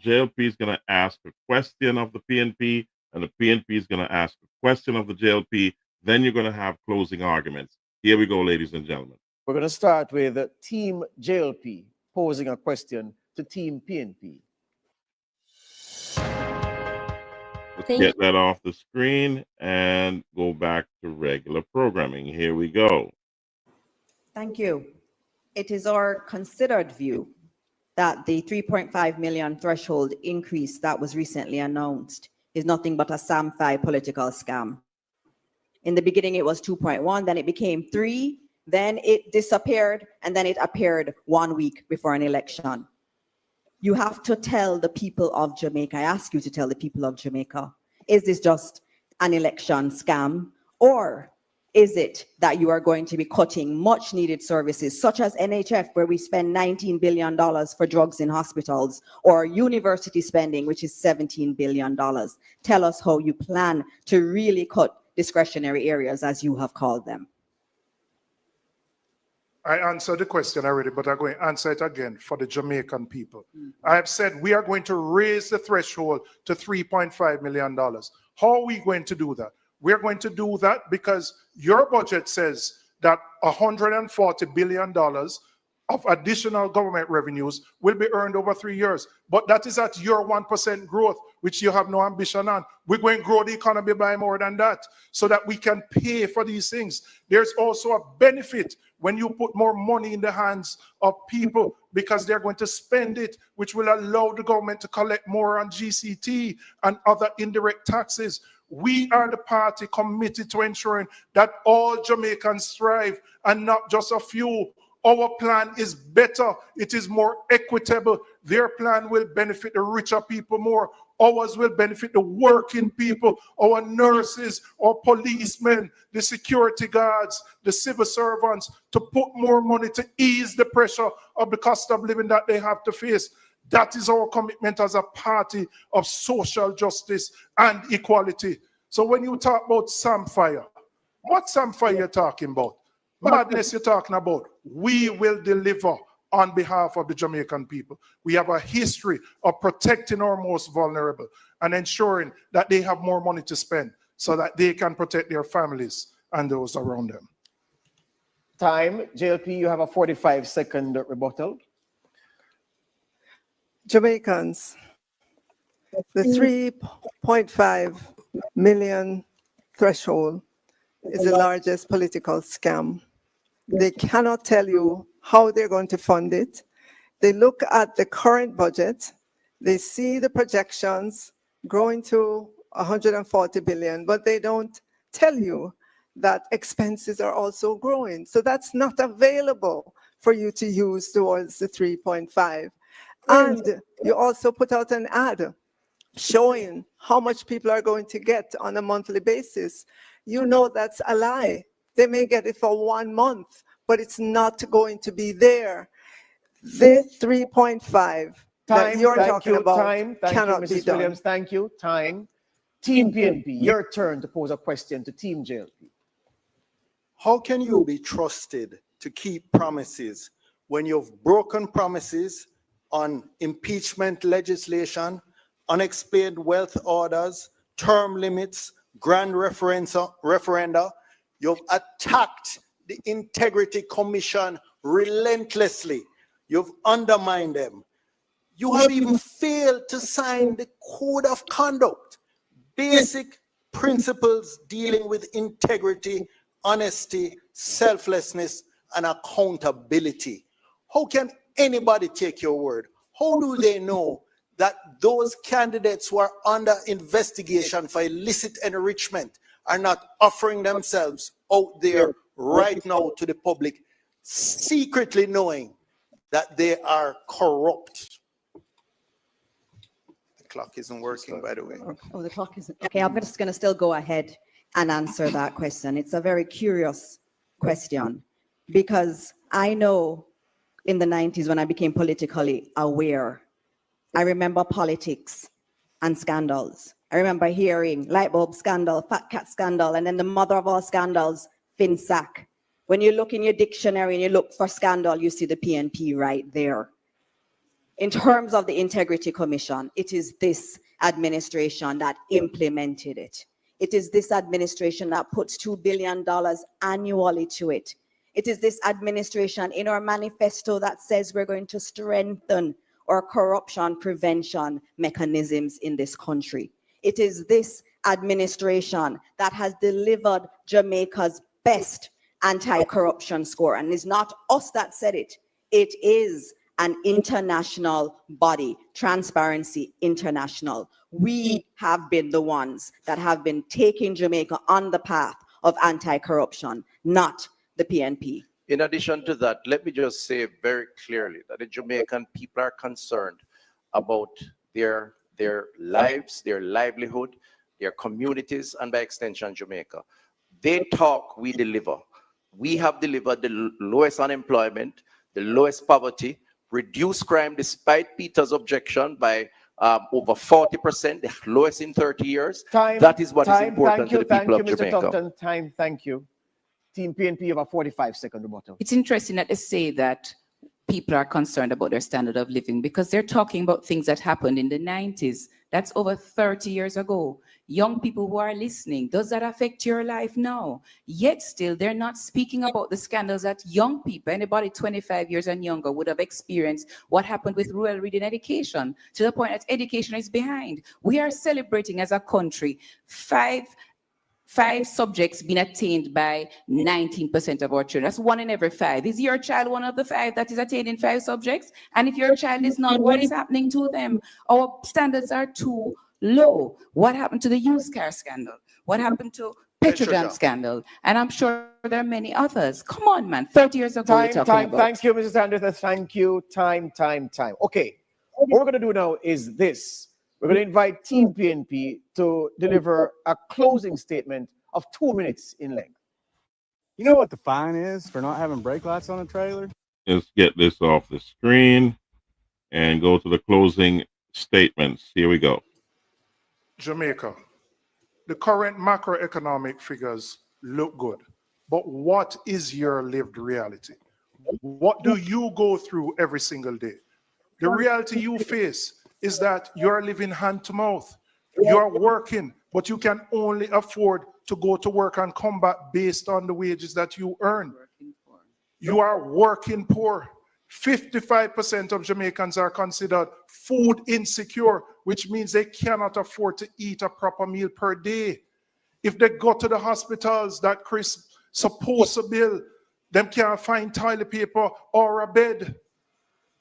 Speaker 1: JLP is going to ask a question of the PNP, and the PNP is going to ask a question of the JLP. Then you're going to have closing arguments. Here we go, ladies and gentlemen.
Speaker 6: We're going to start with Team JLP posing a question to Team PNP.
Speaker 1: Let's get that off the screen and go back to regular programming. Here we go.
Speaker 8: Thank you. It is our considered view that the 3.5 million threshold increase that was recently announced is nothing but a Sam-Fi political scam. In the beginning, it was 2.1, then it became 3, then it disappeared, and then it appeared 1 week before an election. You have to tell the people of Jamaica, I ask you to tell the people of Jamaica, is this just an election scam, or is it that you are going to be cutting much needed services such as NHF, where we spend $19 billion for drugs in hospitals, or university spending, which is $17 billion? Tell us how you plan to really cut discretionary areas, as you have called them.
Speaker 4: I answered the question already, but I'm going to answer it again for the Jamaican people. I have said we are going to raise the threshold to $3.5 million. How are we going to do that? We're going to do that because your budget says that $140 billion of additional government revenues will be earned over 3 years. But that is at your 1% growth, which you have no ambition on. We're going to grow the economy by more than that so that we can pay for these things. There's also a benefit when you put more money in the hands of people because they're going to spend it, which will allow the government to collect more on GCT and other indirect taxes. We are the party committed to ensuring that all Jamaicans thrive and not just a few. Our plan is better. It is more equitable. Their plan will benefit the richer people more. Ours will benefit the working people, our nurses, our policemen, the security guards, the civil servants, to put more money to ease the pressure of the cost of living that they have to face. That is our commitment as a party of social justice and equality. So when you talk about Samfire, what Samfire you're talking about? Madness you're talking about? We will deliver on behalf of the Jamaican people. We have a history of protecting our most vulnerable and ensuring that they have more money to spend so that they can protect their families and those around them.
Speaker 6: Time. JLP, you have a 45-second rebuttal.
Speaker 12: Jamaicans, the 3.5 million threshold is the largest political scam. They cannot tell you how they're going to fund it. They look at the current budget, they see the projections growing to 140 billion, but they don't tell you that expenses are also growing. So that's not available for you to use towards the 3.5. And you also put out an ad showing how much people are going to get on a monthly basis. You know that's a lie. They may get it for 1 month, but it's not going to be there. The 3.5 that you're talking about cannot be done.
Speaker 6: Williams, thank you. Time. Team PNP, your turn to pose a question to Team JLP.
Speaker 9: How can you be trusted to keep promises when you've broken promises on impeachment legislation, unexplained wealth orders, term limits, grand referenda? You've attacked the Integrity Commission relentlessly. You've undermined them. You have even failed to sign the Code of Conduct, basic principles dealing with integrity, honesty, selflessness, and accountability. How can anybody take your word? How do they know that those candidates who are under investigation for illicit enrichment are not offering themselves out there right now to the public, secretly knowing that they are corrupt? The clock isn't working, by the way.
Speaker 8: Oh, the clock isn't. Okay, I'm just going to still go ahead and answer that question. It's a very curious question because I know in the 90s when I became politically aware, I remember politics and scandals. I remember hearing light bulb scandal, fat cat scandal, and then the mother of all scandals, Finsac. When you look in your dictionary and you look for scandal, you see the PNP right there. In terms of the Integrity Commission, it is this administration that implemented it. It is this administration that puts $2 billion annually to it. It is this administration in our manifesto that says we're going to strengthen our corruption prevention mechanisms in this country. It is this administration that has delivered Jamaica's best anti-corruption score. And it's not us that said it. It is an international body, Transparency International. We have been the ones that have been taking Jamaica on the path of anti-corruption, not the PNP.
Speaker 5: In addition to that, let me just say very clearly that the Jamaican people are concerned about their lives, their livelihood, their communities, and by extension, Jamaica. They talk, we deliver. We have delivered the lowest unemployment, the lowest poverty, reduced crime despite Peter's objection by over 40%, the lowest in 30 years. That is what is important to the people of Jamaica.
Speaker 6: Mr. Tufton. Time, thank you. Team PNP, you have a 45-second rebuttal.
Speaker 10: It's interesting that they say that people are concerned about their standard of living because they're talking about things that happened in the 90s. That's over 30 years ago. Young people who are listening, does that affect your life now? Yet still, they're not speaking about the scandals that young people, anybody 25 years and younger, would have experienced what happened with rural reading education, to the point that education is behind. We are celebrating as a country five subjects being attained by 19% of our children. That's 1 in every 5. Is your child one of the 5 that is attaining 5 subjects? And if your child is not, what is happening to them? Our standards are too low. What happened to the used car scandal? What happened to Petrojan scandal? And I'm sure there are many others. Come on, man. 30 years ago, we're talking about.
Speaker 6: Thank you, Mrs. Anderson. Thank you. Time. Okay. What we're going to do now is this. We're going to invite Team PNP to deliver a closing statement of 2 minutes in length.
Speaker 14: You know what the fine is for not having brake lights on a trailer?
Speaker 1: Let's get this off the screen and go to the closing statements. Here we go.
Speaker 4: Jamaica, the current macroeconomic figures look good, but what is your lived reality? What do you go through every single day? The reality you face is that you're living hand to mouth. You're working, but you can only afford to go to work and come back based on the wages that you earn. You are working poor. 55% of Jamaicans are considered food insecure, which means they cannot afford to eat a proper meal per day. If they go to the hospitals that Chris supposed to bill, them can't find toilet paper or a bed.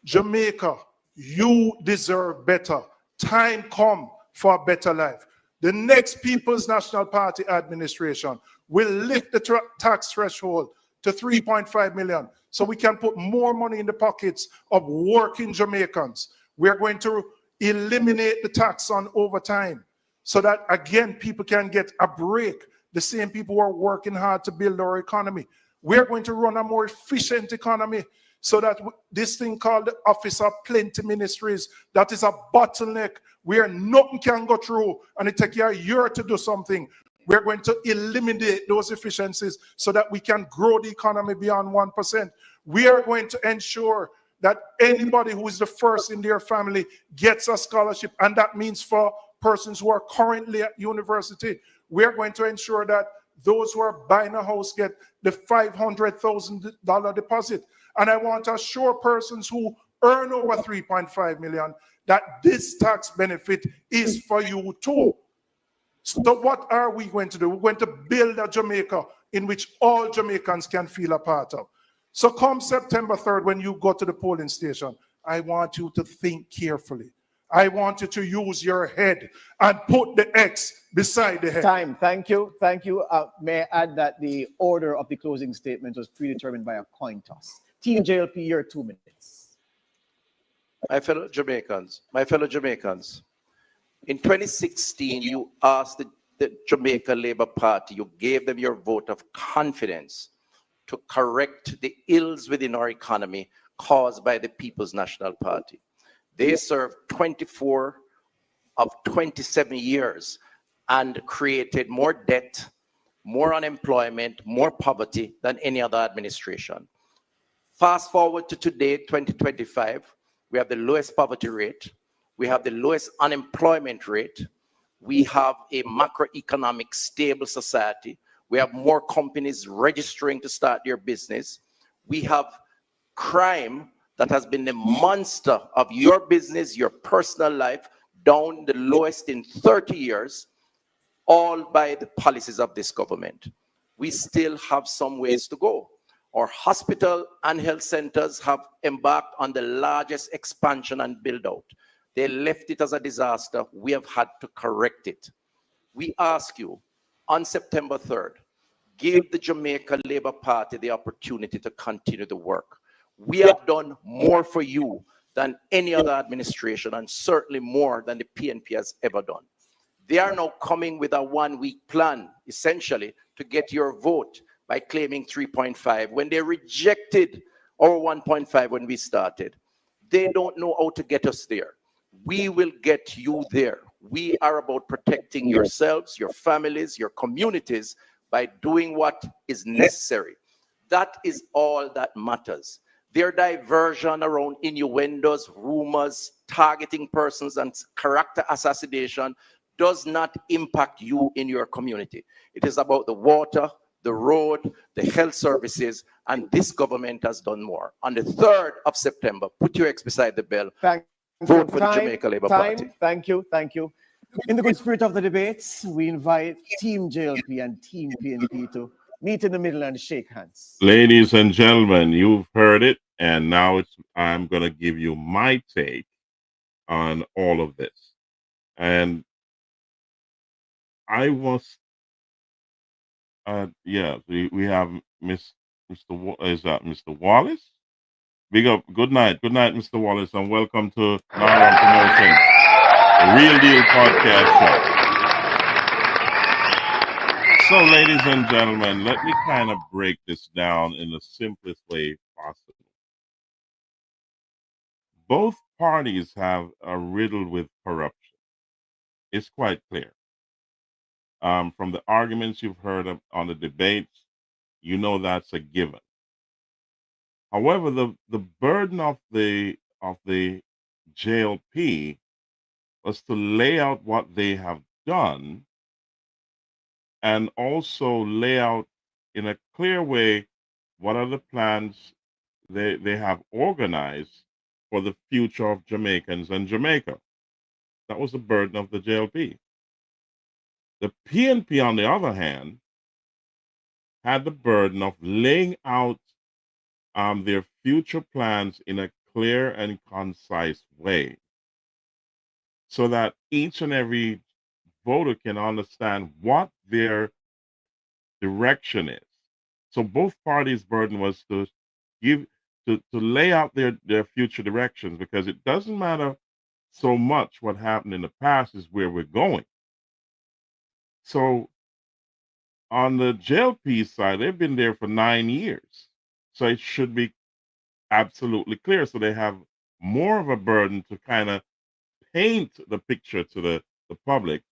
Speaker 4: Jamaica, you deserve better. Time come for a better life. The next People's National Party administration will lift the tax threshold to 3.5 million so we can put more money in the pockets of working Jamaicans. We're going to eliminate the tax on overtime so that, again, people can get a break. The same people who are working hard to build our economy. We're going to run a more efficient economy so that this thing called the Office of Plenty Ministries, that is a bottleneck where nothing can go through and it takes you a year to do something. We're going to eliminate those efficiencies so that we can grow the economy beyond 1%. We are going to ensure that anybody who is the first in their family gets a scholarship, and that means for persons who are currently at university. We're going to ensure that those who are buying a house get the $500,000 deposit. And I want to assure persons who earn over 3.5 million that this tax benefit is for you too. So what are we going to do? We're going to build a Jamaica in which all Jamaicans can feel a part of. So come September 3rd, when you go to the polling station, I want you to think carefully. I want you to use your head and put the X beside the head.
Speaker 6: Time. Thank you. May I add that the order of the closing statement was predetermined by a coin toss. Team JLP, your 2 minutes.
Speaker 5: My fellow Jamaicans, in 2016, you asked the Jamaica Labour Party, you gave them your vote of confidence to correct the ills within our economy caused by the People's National Party. They served 24 of 27 years and created more debt, more unemployment, more poverty than any other administration. Fast forward to today, 2025, we have the lowest poverty rate, we have the lowest unemployment rate, we have a macroeconomic stable society, we have more companies registering to start their business, we have crime that has been the monster of your business, your personal life, down the lowest in 30 years, all by the policies of this government. We still have some ways to go. Our hospital and health centers have embarked on the largest expansion and build out. They left it as a disaster. We have had to correct it. We ask you on September 3rd, give the Jamaica Labour Party the opportunity to continue the work. We have done more for you than any other administration, and certainly more than the PNP has ever done. They are now coming with a 1-week plan, essentially, to get your vote by claiming 3.5 when they rejected our 1.5 when we started. They don't know how to get us there. We will get you there. We are about protecting yourselves, your families, your communities by doing what is necessary. That is all that matters. Their diversion around innuendos, rumors, targeting persons, and character assassination does not impact you in your community. It is about the water, the road, the health services, and this government has done more. On the 3rd of September, put your X beside the bell. Vote for the Jamaica Labour Party.
Speaker 6: Thank you. In the good spirit of the debates, we invite Team JLP and Team PNP to meet in the middle and shake hands.
Speaker 1: Ladies and gentlemen, you've heard it, and now I'm going to give you my take on all of this. And I was, we have Mr. Wallace? Big up, good night, Mr. Wallace, and welcome to Nara Promotions, the Real Deal Podcast Show. So, ladies and gentlemen, let me kind of break this down in the simplest way possible. Both parties are riddled with corruption. It's quite clear. From the arguments you've heard on the debates, you know that's a given. However, the burden of the JLP was to lay out what they have done and also lay out in a clear way what are the plans they have organized for the future of Jamaicans and Jamaica. That was the burden of the JLP. The PNP, on the other hand, had the burden of laying out their future plans in a clear and concise way so that each and every voter can understand what their direction is. So both parties' burden was to lay out their future directions, because it doesn't matter so much what happened in the past, is where we're going. So on the JLP side, they've been there for 9 years. So it should be absolutely clear. So they have more of a burden to kind of paint the picture to the public,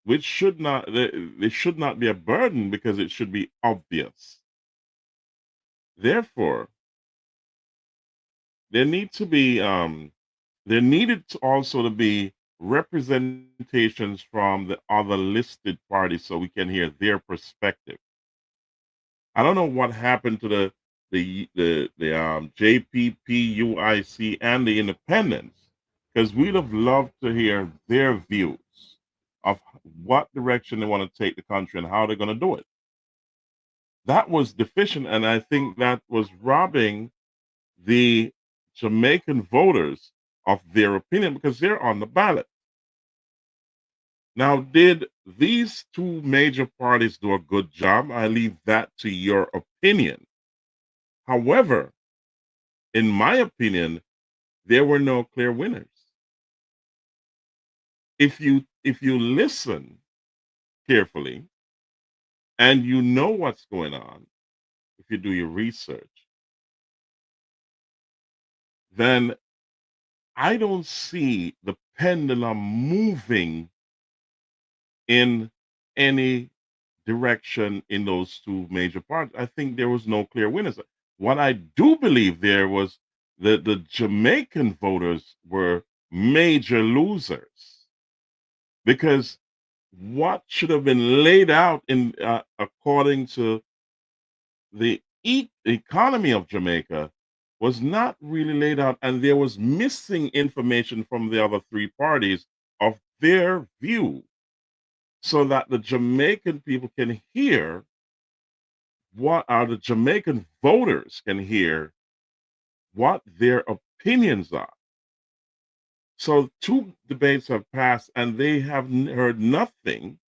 Speaker 1: which should not be a burden, because it should be obvious. Therefore, there needed to also to be representations from the other listed parties so we can hear their perspective. I don't know what happened to the JPP, UIC, and the independents, because we'd have loved to hear their views of what direction they want to take the country and how they're going to do it. That was deficient, and I think that was robbing the Jamaican voters of their opinion, because they're on the ballot. Now, did these two major parties do a good job? I leave that to your opinion. However, in my opinion, there were no clear winners. If you listen carefully and you know what's going on, if you do your research, then I don't see the pendulum moving in any direction in those two major parties. I think there was no clear winners. What I do believe there was the Jamaican voters were major losers, because what should have been laid out in according to the economy of Jamaica was not really laid out, and there was missing information from the other three parties of their view, so that the Jamaican people can hear what are the Jamaican voters can hear what their opinions are. So two debates have passed, and they have heard nothing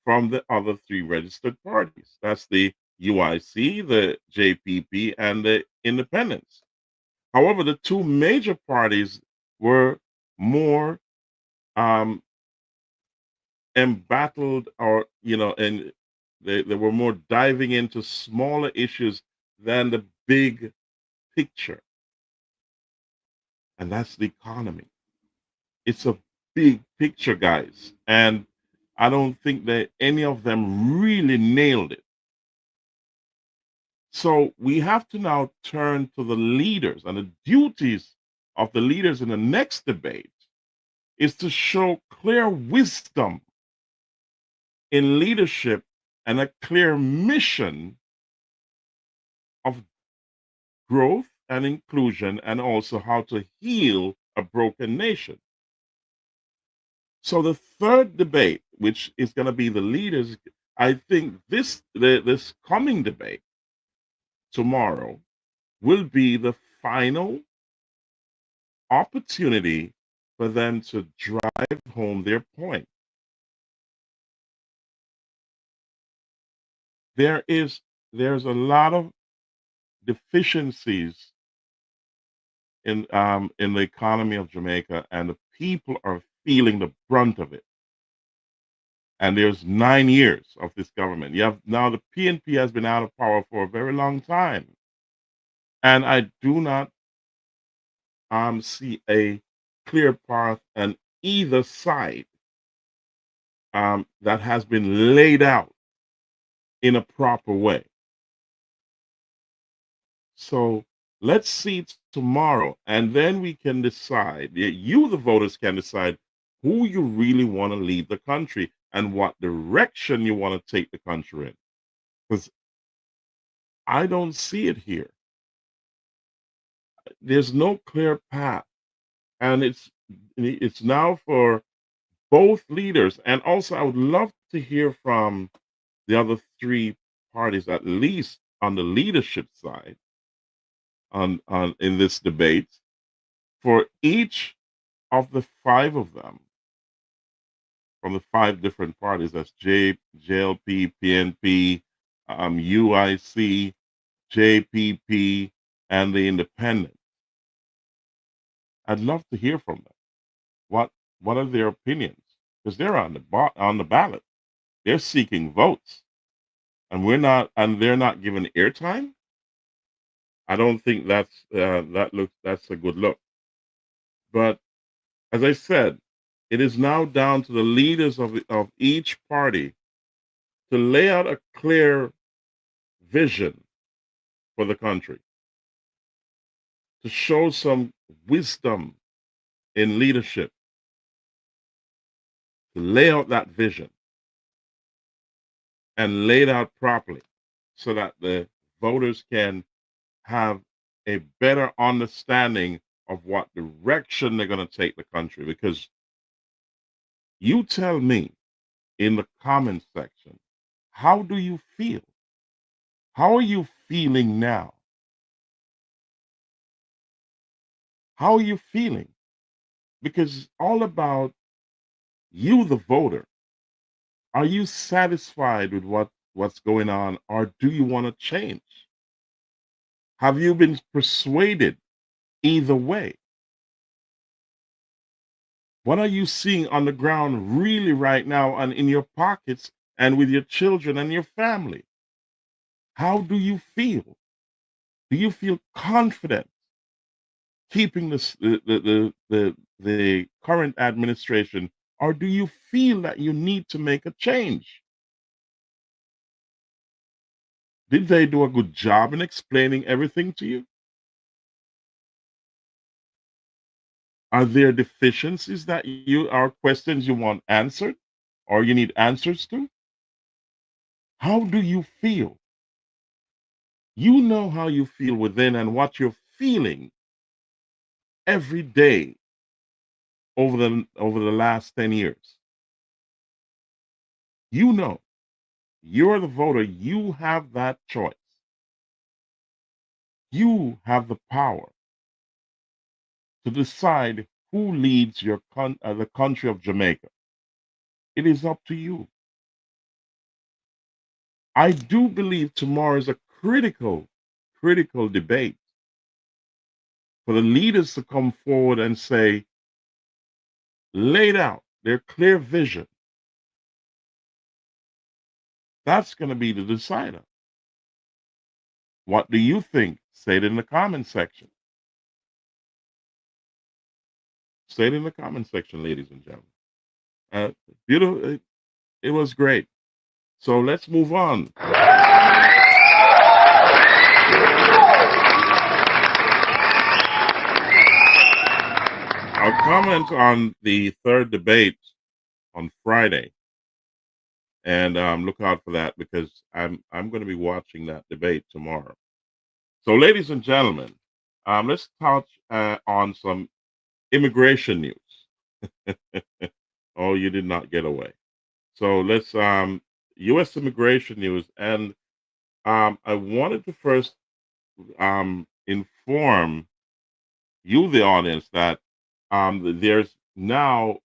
Speaker 1: from the other three registered parties. That's the UIC, the JPP, and the Independents. However, the two major parties were more embattled, or and they were more diving into smaller issues than the big picture, and that's the economy. It's a big picture, guys, and I don't think that any of them really nailed it. So we have to now turn to the leaders, and the duties of the leaders in the next debate is to show clear wisdom in leadership and a clear mission of growth and inclusion, and also how to heal a broken nation. So the third debate, which is going to be the leaders, I think this coming debate tomorrow will be the final opportunity for them to drive home their point. There's a lot of deficiencies in the economy of Jamaica, and the people are feeling the brunt of it. And there's 9 years of this government. You have now the PNP has been out of power for a very long time, and I do not see a clear path on either side that has been laid out in a proper way. So let's see tomorrow, and then we can decide. You, the voters, can decide who you really want to lead the country and what direction you want to take the country in. Because I don't see it here. There's no clear path, and it's now for both leaders. And also, I would love to hear from the other three parties, at least on the leadership side, on in this debate, for each of the five of them, from the five different parties. That's JLP, PNP, UIC, JPP, and the Independent. I'd love to hear from them. What are their opinions? Because they're on the ballot. They're seeking votes, and they're not given airtime. I don't think that's a good look. But as I said, it is now down to the leaders of each party to lay out a clear vision for the country, to show some wisdom in leadership, to lay out that vision and lay it out properly, so that the voters can have a better understanding of what direction they're going to take the country. Because you tell me in the comment section, how do you feel? How are you feeling now? How are you feeling? Because it's all about you, the voter. Are you satisfied with what's going on, or do you want to change? Have you been persuaded either way? What are you seeing on the ground really right now, and in your pockets and with your children and your family? How do you feel? Do you feel confident keeping the the current administration, or do you feel that you need to make a change? Did they do a good job in explaining everything to you? Are there deficiencies that you are questions you want answered or you need answers to? How do you feel? You know how you feel within and what you're feeling every day over the last 10 years. You know, you're the voter, you have that choice. You have the power to decide who leads the country of Jamaica. It is up to you. I do believe tomorrow is a critical debate for the leaders to come forward and say, laid out their clear vision. That's going to be the decider. What do you think? Say it in the comment section. Say it in the comment section, ladies and gentlemen. Beautiful. It was great. So let's move on. I'll comment on the third debate on Friday, and look out for that because I'm going to be watching that debate tomorrow. So, ladies and gentlemen, let's touch on some immigration news. Oh, you did not get away. So let's U.S. immigration news, and I wanted to first inform you, the audience, that there's now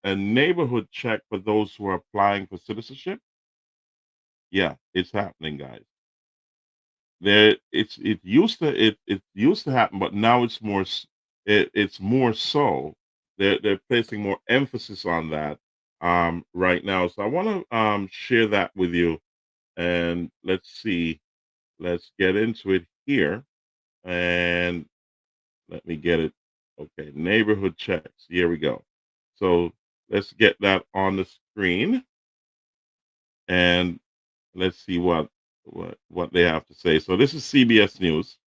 Speaker 1: a neighborhood check for those who are applying for citizenship. Yeah, it's happening, guys. It used to happen, but now it's more so. They're placing more emphasis on that right now. So I want to share that with you, and let's see. Let's get into it here, and let me get it. Okay, neighborhood checks. Here we go. So let's get that on the screen, and let's see what they have to say. So this is CBS News,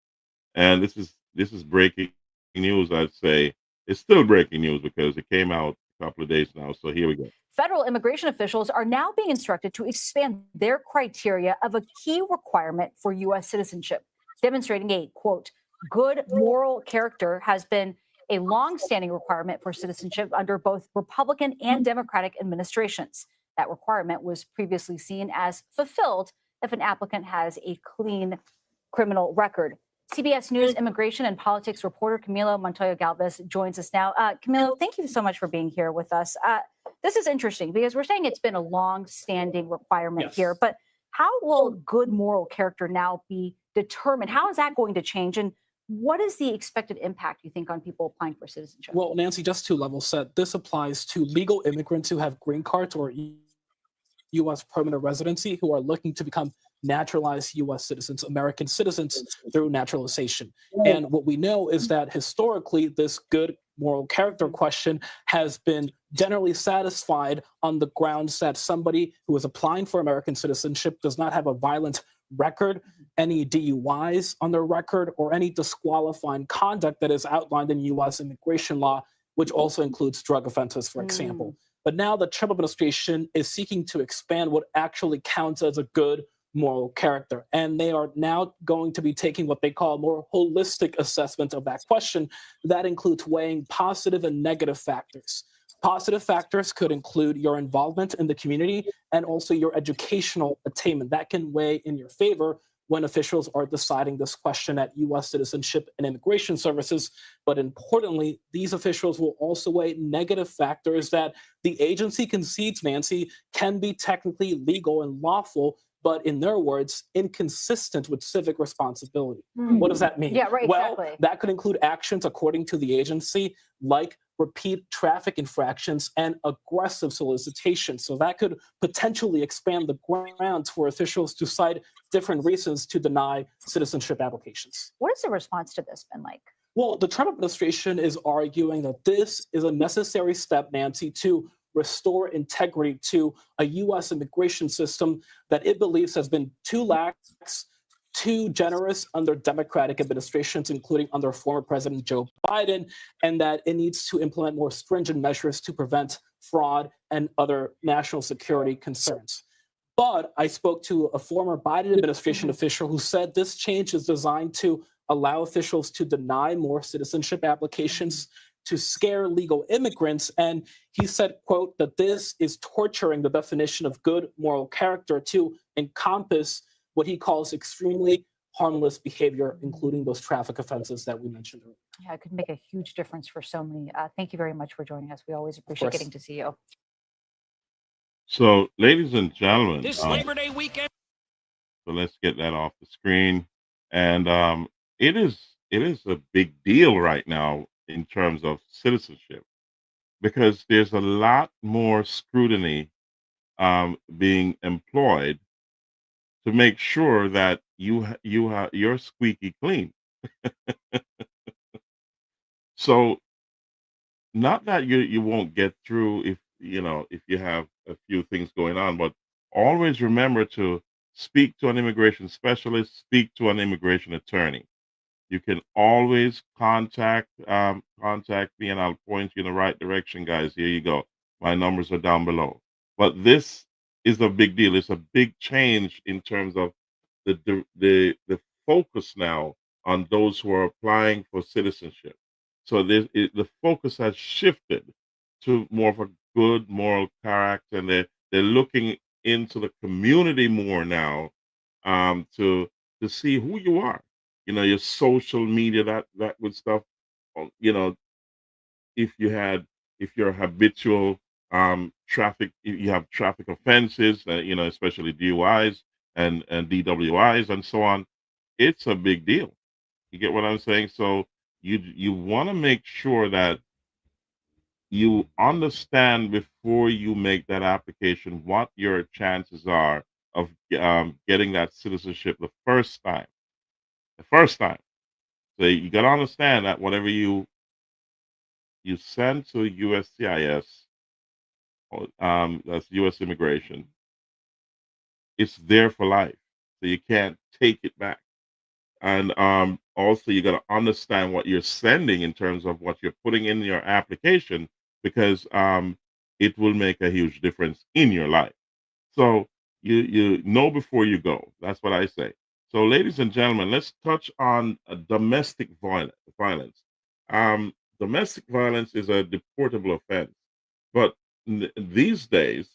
Speaker 1: and this is breaking news. I'd say it's still breaking news because it came out a couple of days now. So here we go.
Speaker 15: Federal immigration officials are now being instructed to expand their criteria of a key requirement for U.S. citizenship, demonstrating a, quote, good moral character has been a long-standing requirement for citizenship under both Republican and Democratic administrations. That requirement was previously seen as fulfilled if an applicant has a clean criminal record. CBS News immigration and politics reporter Camilo Montoya Galvez joins us now. Camilo, thank you so much for being here with us. This is interesting because we're saying it's been a long-standing requirement here, but how will good moral character now be determined? How is that going to change? And what is the expected impact, you think, on people applying for citizenship?
Speaker 16: Well, Nancy, just to level set, this applies to legal immigrants who have green cards or U.S. permanent residency who are looking to become naturalized U.S. citizens, American citizens through naturalization. And what we know is that historically, this good moral character question has been generally satisfied on the grounds that somebody who is applying for American citizenship does not have a violent record, any DUIs on their record, or any disqualifying conduct that is outlined in U.S. immigration law, which also includes drug offenses, for example. But now the Trump administration is seeking to expand what actually counts as a good moral character. And they are now going to be taking what they call a more holistic assessment of that question. That includes weighing positive and negative factors. Positive factors could include your involvement in the community and also your educational attainment. That can weigh in your favor when officials are deciding this question at U.S. Citizenship and Immigration Services. But importantly, these officials will also weigh negative factors that the agency concedes, Nancy, can be technically legal and lawful, but in their words, inconsistent with civic responsibility. What does that mean?
Speaker 15: Yeah, right,
Speaker 16: well,
Speaker 15: exactly.
Speaker 16: That could include actions, according to the agency, like repeat traffic infractions and aggressive solicitation. So that could potentially expand the grounds for officials to cite different reasons to deny citizenship applications.
Speaker 15: What has the response to this been like?
Speaker 16: Well, the Trump administration is arguing that this is a necessary step, Nancy, to restore integrity to a U.S. immigration system that it believes has been too lax, too generous under Democratic administrations, including under former President Joe Biden, and that it needs to implement more stringent measures to prevent fraud and other national security concerns. But I spoke to a former Biden administration official who said this change is designed to allow officials to deny more citizenship applications, to scare legal immigrants. And he said, quote, that this is torturing the definition of good moral character to encompass what he calls extremely harmless behavior, including those traffic offenses that we mentioned earlier.
Speaker 15: Yeah, it could make a huge difference for so many. Thank you very much for joining us. We always appreciate
Speaker 16: course.
Speaker 15: getting to see you.
Speaker 1: So, ladies and gentlemen,
Speaker 17: This Labor Day weekend.
Speaker 1: so let's get that off the screen. And it is a big deal right now in terms of citizenship because there's a lot more scrutiny being employed to make sure that you're squeaky clean. So not that you won't get through if if you have a few things going on, but always remember to speak to an immigration specialist, speak to an immigration attorney. You can always contact me, and I'll point you in the right direction, guys. Here you go. My numbers are down below. But this is a big deal. It's a big change in terms of the focus now on those who are applying for citizenship. So the focus has shifted to more of a good moral character, and they're looking into the community more now to see who you are. Your social media, that good stuff. You know, if you're habitual traffic, if you have traffic offenses, especially DUIs and DWIs and so on, it's a big deal. You get what I'm saying? So you want to make sure that you understand before you make that application what your chances are of getting that citizenship the first time. The first time. So you got to understand that whatever you send to USCIS, that's U.S. immigration, it's there for life. So you can't take it back. And also, you got to understand what you're sending in terms of what you're putting in your application, because it will make a huge difference in your life. So you know before you go. That's what I say. So, ladies and gentlemen, let's touch on domestic violence. Domestic violence is a deportable offense, but these days,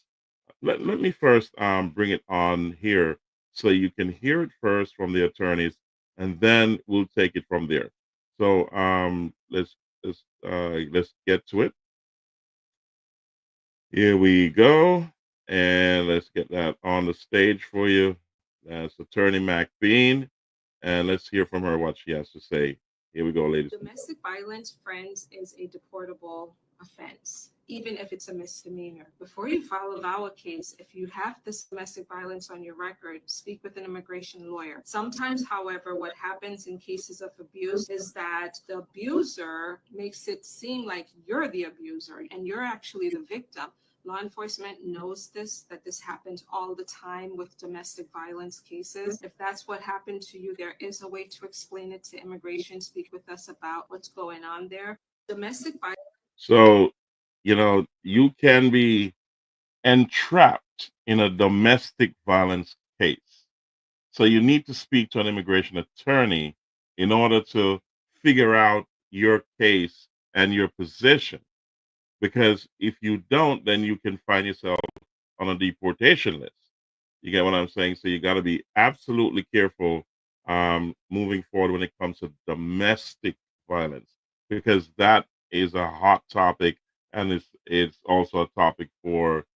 Speaker 1: let me first bring it on here so you can hear it first from the attorneys, and then we'll take it from there. So let's get to it. Here we go, and let's get that on the stage for you. That's Attorney McBean, and let's hear from her what she has to say. Here we go, ladies.
Speaker 18: Domestic violence, friends, is a deportable offense, even if it's a misdemeanor. Before you file a VAWA case, if you have this domestic violence on your record, speak with an immigration lawyer. Sometimes, however, what happens in cases of abuse is that the abuser makes it seem like you're the abuser and you're actually the victim. Law enforcement knows that this happens all the time with domestic violence cases. If that's what happened to you, there is a way to explain it to immigration. Speak with us about what's going on there. Domestic violence.
Speaker 1: So, you can be entrapped in a domestic violence case. So you need to speak to an immigration attorney in order to figure out your case and your position. Because if you don't, then you can find yourself on a deportation list. You get what I'm saying? So you got to be absolutely careful moving forward when it comes to domestic violence, because that is a hot topic, and it's also a topic for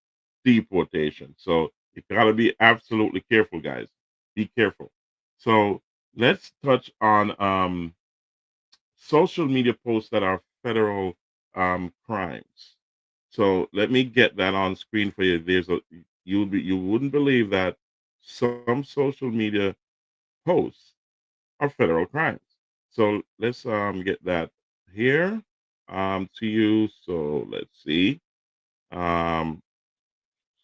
Speaker 1: deportation. So you got to be absolutely careful, guys. Be careful. So let's touch on social media posts that are federal crimes. So let me get that on screen for you. You wouldn't believe that some social media posts are federal crimes. So let's get that here to you. So let's see. Um,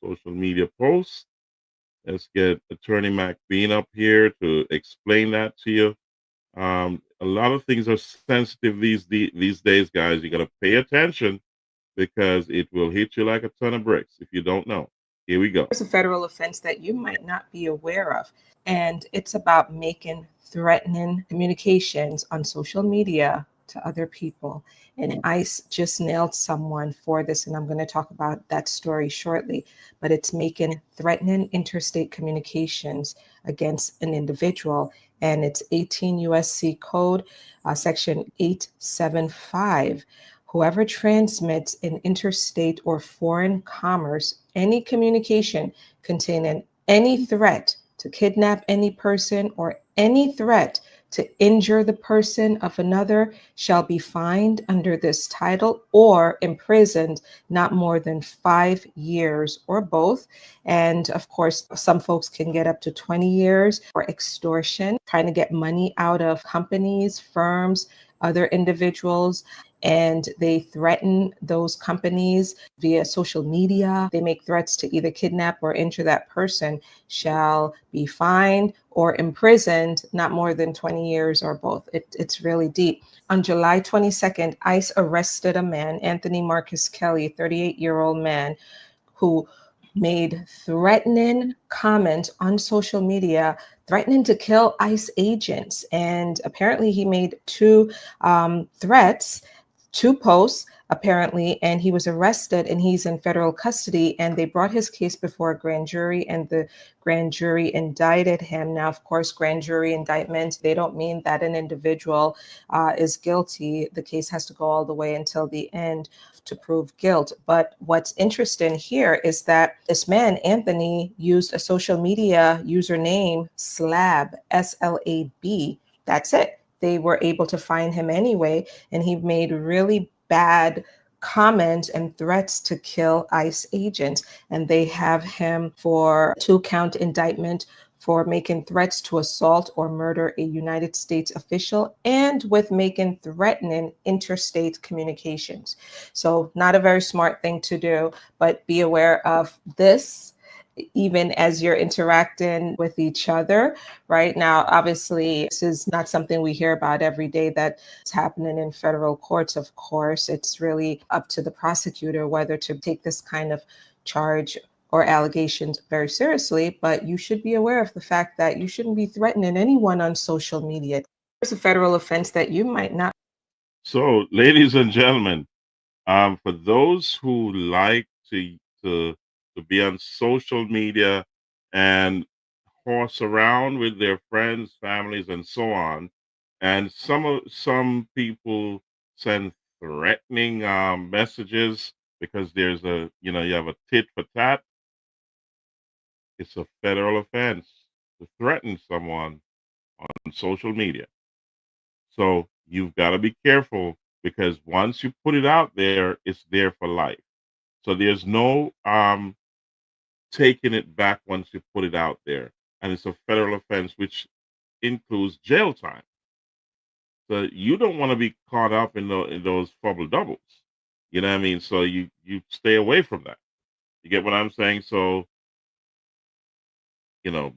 Speaker 1: social media posts. Let's get Attorney McBean up here to explain that to you. A lot of things are sensitive these days, guys. You got to pay attention because it will hit you like a ton of bricks if you don't know. Here we go.
Speaker 18: There's a federal offense that you might not be aware of, and it's about making threatening communications on social media to other people. And ICE just nailed someone for this, and I'm going to talk about that story shortly. But it's making threatening interstate communications against an individual, and it's 18 USC Code, Section 875. Whoever transmits in interstate or foreign commerce any communication containing any threat to kidnap any person or any threat to injure the person of another shall be fined under this title or imprisoned not more than 5 years or both. And of course, some folks can get up to 20 years for extortion, trying to get money out of companies, firms, other individuals, and they threaten those companies via social media. They make threats to either kidnap or injure that person, shall be fined or imprisoned not more than 20 years or both. It's really deep. On July 22nd, ICE arrested a man, Anthony Marcus Kelly, 38-year-old man, who made threatening comments on social media, threatening to kill ICE agents. And apparently he made two threats, 2 posts apparently, and he was arrested and he's in federal custody, and they brought his case before a grand jury and the grand jury indicted him. Now, of course, grand jury indictments, they don't mean that an individual is guilty. The case has to go all the way until the end to prove guilt. But what's interesting here is that this man, Anthony, used a social media username, SLAB, SLAB. That's it. They were able to find him anyway, and he made really bad comments and threats to kill ICE agents. And they have him for 2-count indictment for making threats to assault or murder a United States official and with making threatening interstate communications. So not a very smart thing to do, but be aware of this even as you're interacting with each other. Right now, obviously, this is not something we hear about every day that's happening in federal courts. Of course, it's really up to the prosecutor whether to take this kind of charge or allegations very seriously, but you should be aware of the fact that you shouldn't be threatening anyone on social media. There's a federal offense that you might not.
Speaker 1: So, ladies and gentlemen, for those who like to be on social media and horse around with their friends, families, and so on, and some people send threatening messages because there's you have a tit for tat. It's a federal offense to threaten someone on social media. So you've got to be careful because once you put it out there, it's there for life. So there's no taking it back once you put it out there. And it's a federal offense, which includes jail time. So you don't want to be caught up in those fumble doubles. You know what I mean? So you stay away from that. You get what I'm saying? So,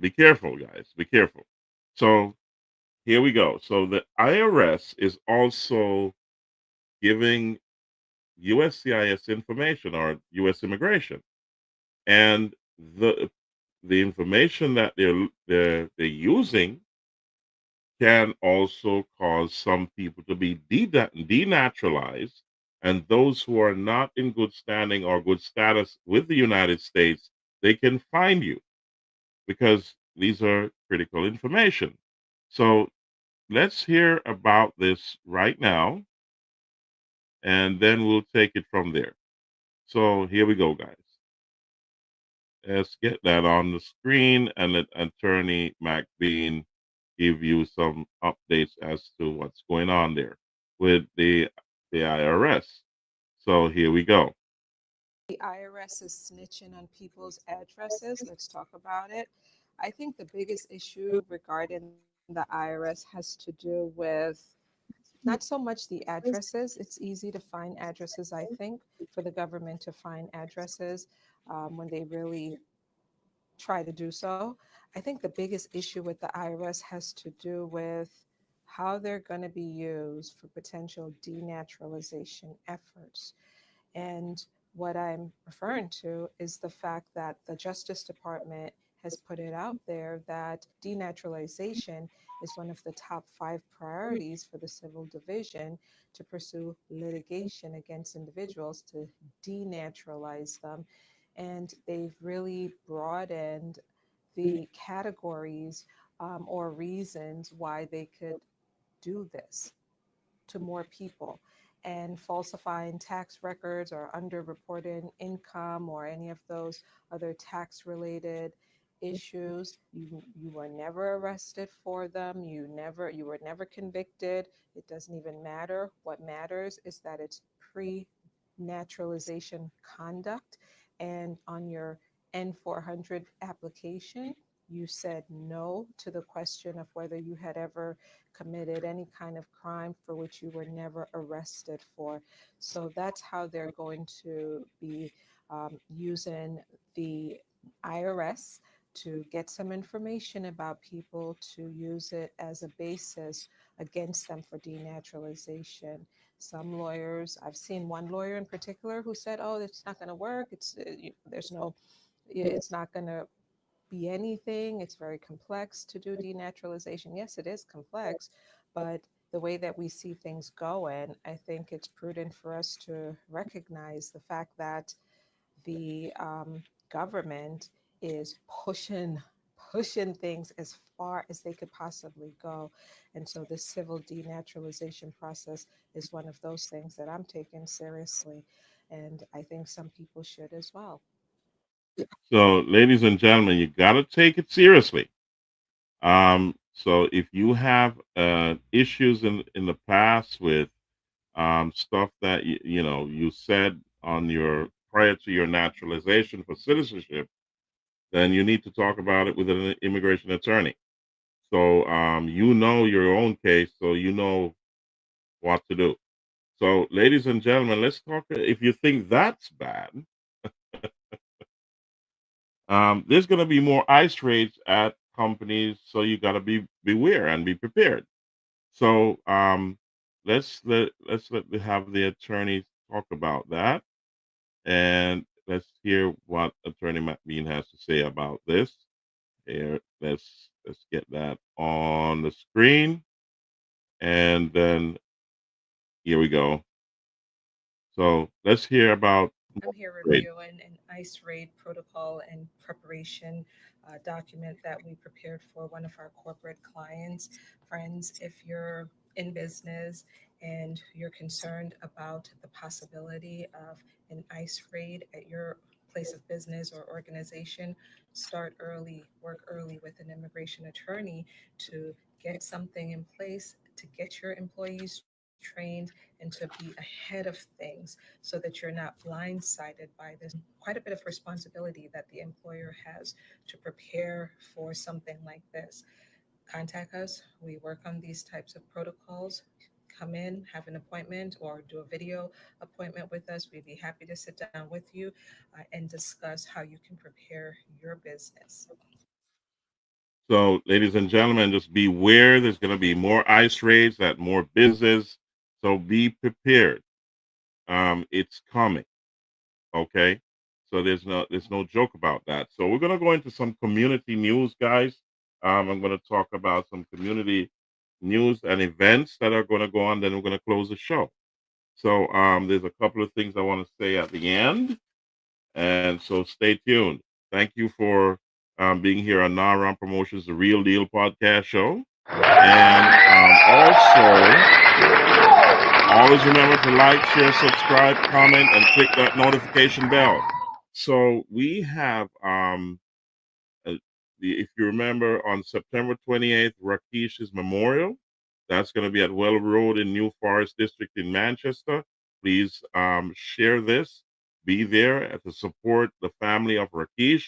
Speaker 1: be careful, guys. Be careful. So here we go. So the IRS is also giving USCIS information or U.S. immigration, and the information that they're using can also cause some people to be denaturalized, and those who are not in good standing or good status with the United States, they can find you because these are critical information. So let's hear about this right now, and then we'll take it from there. So here we go, guys. Let's get that on the screen and let Attorney McBean give you some updates as to what's going on there with the IRS. So here we go.
Speaker 18: The IRS is snitching on people's addresses. Let's talk about it. I think the biggest issue regarding the IRS has to do with Not so much the addresses. It's easy to find addresses, I think, for the government to find addresses when they really try to do so. I think the biggest issue with the IRS has to do with how they're going to be used for potential denaturalization efforts. And what I'm referring to is the fact that the Justice Department has put it out there that denaturalization is one of the top 5 priorities for the Civil Division to pursue litigation against individuals to denaturalize them. And they've really broadened the categories or reasons why they could do this to more people. And falsifying tax records or underreporting income or any of those other tax related issues, you were never arrested for them, you were never convicted. It doesn't even matter. What matters is that it's pre-naturalization conduct. And on your N400 application, you said no to the question of whether you had ever committed any kind of crime for which you were never arrested for. So that's how they're going to be using the IRS to get some information about people to use it as a basis against them for denaturalization. Some lawyers, I've seen one lawyer in particular who said, "Oh, it's not going to work. It's not going to be anything. It's very complex to do denaturalization." Yes, it is complex, but the way that we see things going, I think it's prudent for us to recognize the fact that the government is pushing things as far as they could possibly go. And so the civil denaturalization process is one of those things that I'm taking seriously. And I think some people should as well.
Speaker 1: So, ladies and gentlemen, you got to take it seriously. So if you have issues in the past with stuff that you said on your prior to your naturalization for citizenship, then you need to talk about it with an immigration attorney. So you know your own case, so you know what to do. So, ladies and gentlemen, let's talk. If you think that's bad, there's going to be more ICE raids at companies, so you got to beware and be prepared. So let's have the attorneys talk about that, and let's hear what Attorney McBean has to say about this. Here, let's get that on the screen, and then here we go. So let's hear about.
Speaker 18: I'm here
Speaker 1: Great.
Speaker 18: reviewing an ICE raid protocol and preparation document that we prepared for one of our corporate clients. Friends, if you're in business and you're concerned about the possibility of an ICE raid at your place of business or organization, start early, work early with an immigration attorney to get something in place to get your employees trained and to be ahead of things so that you're not blindsided by this. Quite a bit of responsibility that the employer has to prepare for something like this. Contact us. We work on these types of protocols. Come in, have an appointment, or do a video appointment with us. We'd be happy to sit down with you and discuss how you can prepare your business.
Speaker 1: So, ladies and gentlemen, just beware. There's going to be more ICE raids at more business. So be prepared. It's coming. Okay. So there's no joke about that. So we're going to go into some community news, guys. I'm going to talk about some community news and events that are going to go on. Then we're going to close the show. So there's a couple of things I want to say at the end, and so stay tuned. Thank you for being here on Naran Promotions, the Real Deal podcast show, and also always remember to like, share, subscribe, comment, and click that notification bell. So we have if you remember, on September 28th, Rakesh's memorial. That's going to be at Well Road in New Forest District in Manchester. Please share this. Be there to support the family of Rakesh.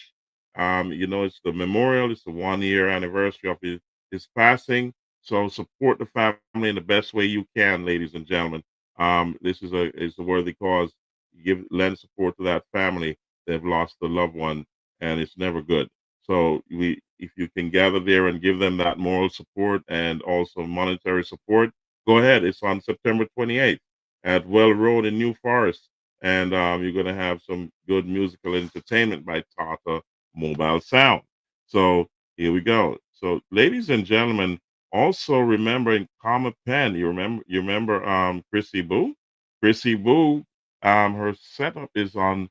Speaker 1: It's the memorial. It's the 1 year anniversary of his passing. So support the family in the best way you can, ladies and gentlemen. This is a worthy cause. Lend support to that family. They've lost a loved one, and it's never good. So if you can gather there and give them that moral support and also monetary support, go ahead. It's on September 28th at Well Road in New Forest, and you're going to have some good musical entertainment by Tata Mobile Sound. So here we go. So, ladies and gentlemen, also remembering Karma Penn. You remember Chrissy Boo? Chrissy Boo, her setup is on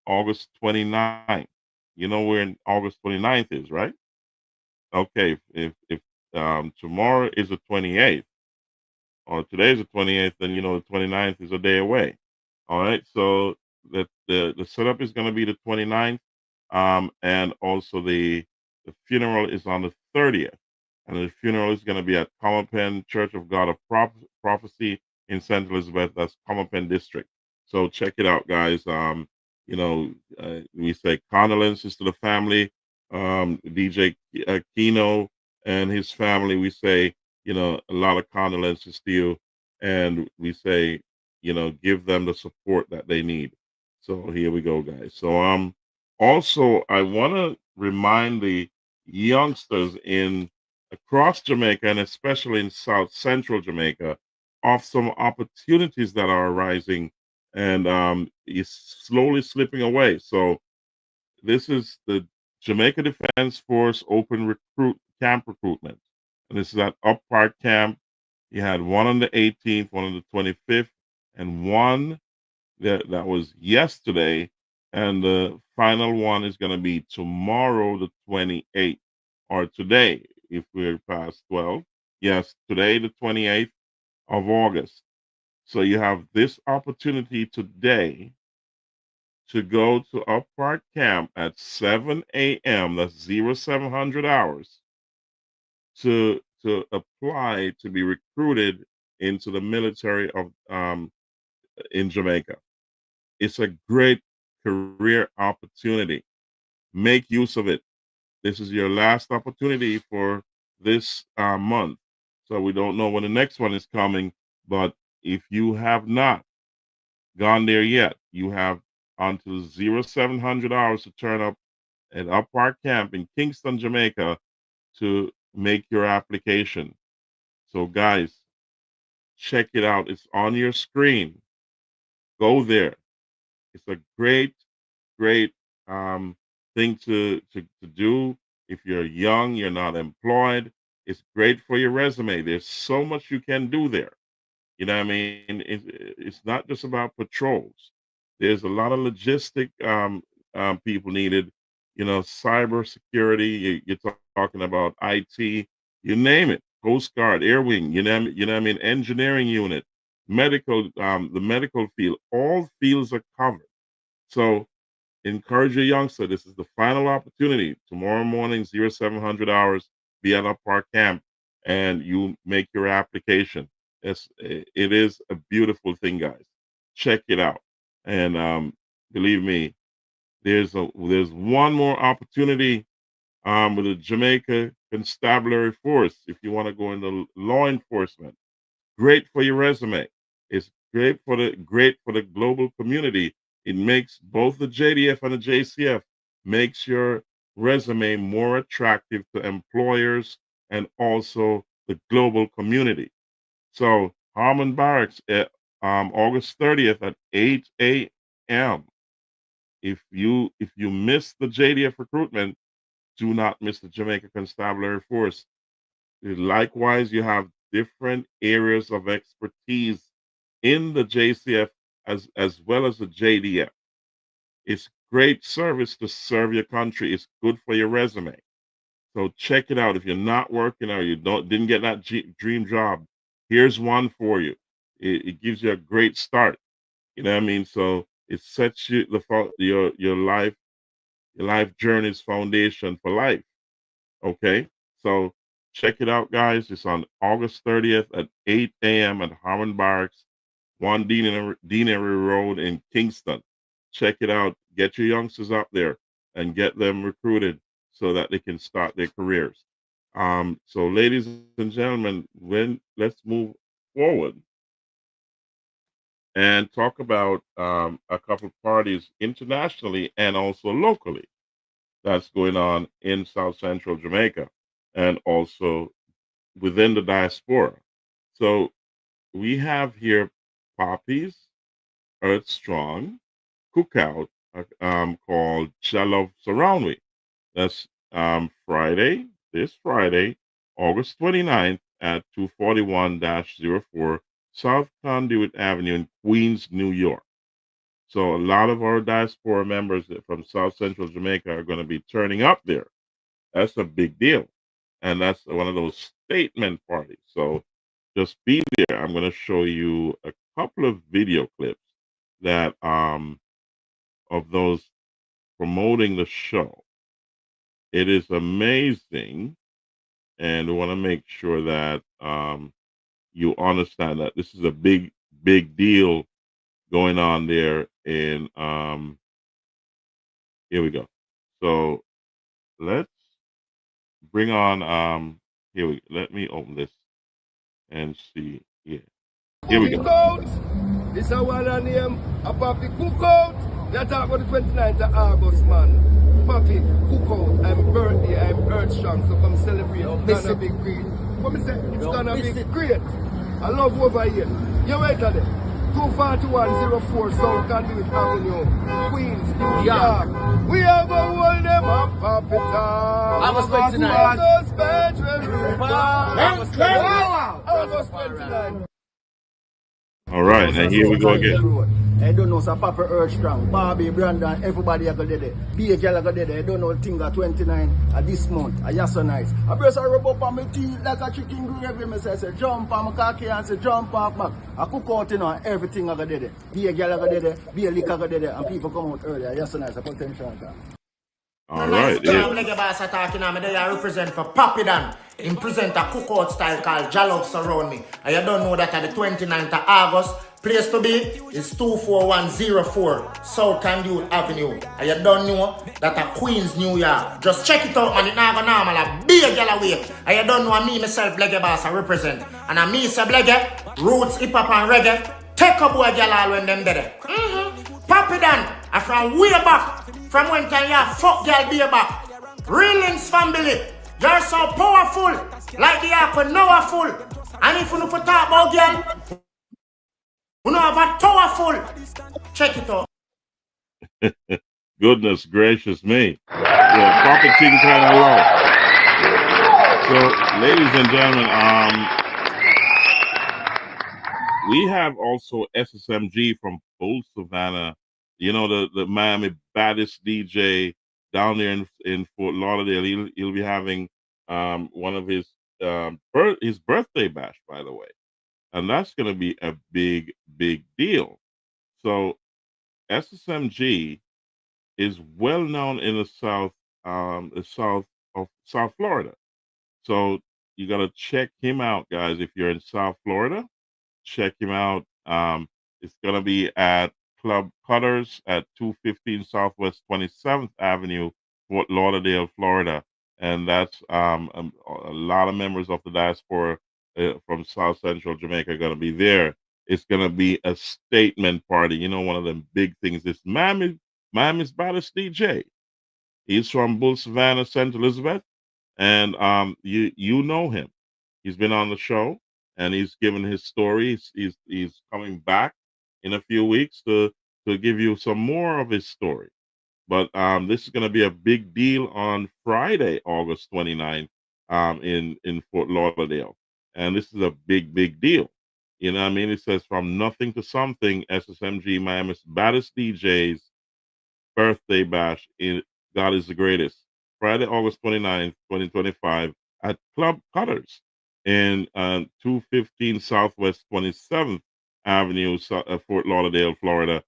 Speaker 1: August 29th. You know where August 29th is, right? Okay, if tomorrow is the 28th, or today's the 28th, then you know the 29th is a day away. All right, so the setup is going to be the 29th, and also the funeral is on the 30th, and the funeral is going to be at Common Church of God of Prophecy in St. Elizabeth. That's Common District. So check it out, guys. We say condolences to the family, DJ Kino and his family. We say, a lot of condolences to you, and we say, give them the support that they need. So here we go, guys. So also I want to remind the youngsters in across Jamaica and especially in South Central Jamaica of some opportunities that are arising and is slowly slipping away. So this is the Jamaica Defense Force Open Camp Recruitment, and this is at Up Park Camp. You had one on the 18th, one on the 25th, and one that was yesterday, and the final one is going to be tomorrow, the 28th, or today, if we're past 12. Yes, today, the 28th of August. So you have this opportunity today to go to Up Park Camp at 7 a.m. That's 0700 hours to apply to be recruited into the military of in Jamaica. It's a great career opportunity. Make use of it. This is your last opportunity for this month. So we don't know when the next one is coming, but if you have not gone there yet, you have until 0700 hours to turn up at Up Park Camp in Kingston, Jamaica to make your application. So guys, check it out. It's on your screen. Go there. It's a great thing to do. If you're young, you're not employed, it's great for your resume. There's so much you can do there. You know what I mean? It's not just about patrols. There's a lot of logistic people needed. Cyber security. You're talking about IT. You name it. Coast Guard, Air Wing. You know what I mean? Engineering unit, medical, the medical field. All fields are covered. So encourage your youngster. This is the final opportunity. Tomorrow morning, 0700 hours, be at our park camp, and you make your application. It is a beautiful thing, guys. Check it out. And believe me, there's one more opportunity with the Jamaica Constabulary Force if you want to go into law enforcement. Great for your resume. It's great for the global community. It makes both the JDF and the JCF makes your resume more attractive to employers and also the global community. So Harmon Barracks at August 30th at 8 a.m. If you miss the JDF recruitment, do not miss the Jamaica Constabulary Force. Likewise, you have different areas of expertise in the JCF as well as the JDF. It's great service to serve your country. It's good for your resume. So check it out. If you're not working or you didn't get that dream job, here's one for you. It gives you a great start. You know what I mean? So it sets you your life journey's foundation for life. Okay, so check it out, guys. It's on August 30th at 8 a.m. at Harmon Barracks, 1 Deanery Road in Kingston. Check it out. Get your youngsters up there and get them recruited so that they can start their careers. So, ladies and gentlemen, let's move forward and talk about a couple parties internationally and also locally that's going on in South Central Jamaica and also within the diaspora. So we have here Poppies, Earth Strong, Cookout called Shallow Surround Me. That's Friday, this Friday, August 29th at 241-04 South Conduit Avenue in Queens, New York. So a lot of our diaspora members from South Central Jamaica are going to be turning up there. That's a big deal. And that's one of those statement parties. So just be there. I'm going to show you a couple of video clips that of those promoting the show. It is amazing, and we want to make sure that you understand that this is a big deal going on there. And here we go. So let's bring on here we let me open this and see. Yeah, here we go.
Speaker 17: Cookout. This is one name. A Papi Cookout. We are talking about the 29th of August, man. Papi Cookout. I'm birthday. I'm Earth Strong. So come celebrate. It's gonna be great. Come say, it's gonna be great. I love over here. You wait at it. 24104 South Conduit Avenue, Queens, New York. We are going to hold them up, Papi Tom.
Speaker 6: August 29th.
Speaker 17: August 29th.
Speaker 1: All right, and here we go again.
Speaker 17: I don't know, so Papa Earth Strong, Barbie, Brandon, everybody are going to do it. Be a girl go there. I don't know thing at 29 at this month. I just so nice. I press a rub up on my teeth like a chicken gravy. I say jump on my cocky and say jump off back. I cook out, you know, everything I go there. Be a girl go there, be a liquor go there, and people come out earlier. Just so nice. I put attention on that.
Speaker 1: All right. Yeah.
Speaker 19: I represent for Papi Dan. In present a cookout style called Jollof Surround Me. And you don't know that at the 29th of August, place to be is 24104 South Conduit Avenue. And you don't know that at Queens, New York. Just check it out, man. It's not going normal. Be a girl away. And you don't know me, myself, Blege Boss, I represent. And I me, say Blege, roots, hip hop, and reggae. Take up with a girl all when them dead. Papi Dan, and from way back, from when can you fuck girl be back. Realings family, you're so powerful, like the apple powerful. And if you don't talk about girl, you know have a powerful. Check it out.
Speaker 1: Goodness gracious me. Yeah, Papa King kind of low. So, ladies and gentlemen, we have also SSMG from Bull Savannah. You know, the Miami baddest DJ down there in Fort Lauderdale. He'll be having one of his birthday bash, by the way. And that's going to be a big deal. So SSMG is well known in the south of South Florida. So you got to check him out, guys. If you're in South Florida, check him out. It's going to be at Club Cutters at 215 Southwest 27th Avenue, Fort Lauderdale, Florida. And that's a lot of members of the diaspora from South Central Jamaica are going to be there. It's going to be a statement party. You know, one of the big things is Miami's baddest DJ. He's from Bull Savannah, St. Elizabeth. And you know him. He's been on the show and he's given his story. He's coming back in a few weeks to give you some more of his story. But this is going to be a big deal on Friday, August 29th, in Fort Lauderdale. And this is a big deal. You know what I mean? It says from nothing to something, SSMG Miami's baddest DJs birthday bash in God is the Greatest. Friday, August 29th, 2025 at Club Cutters in 215 Southwest 27th Avenue, Fort Lauderdale, Florida.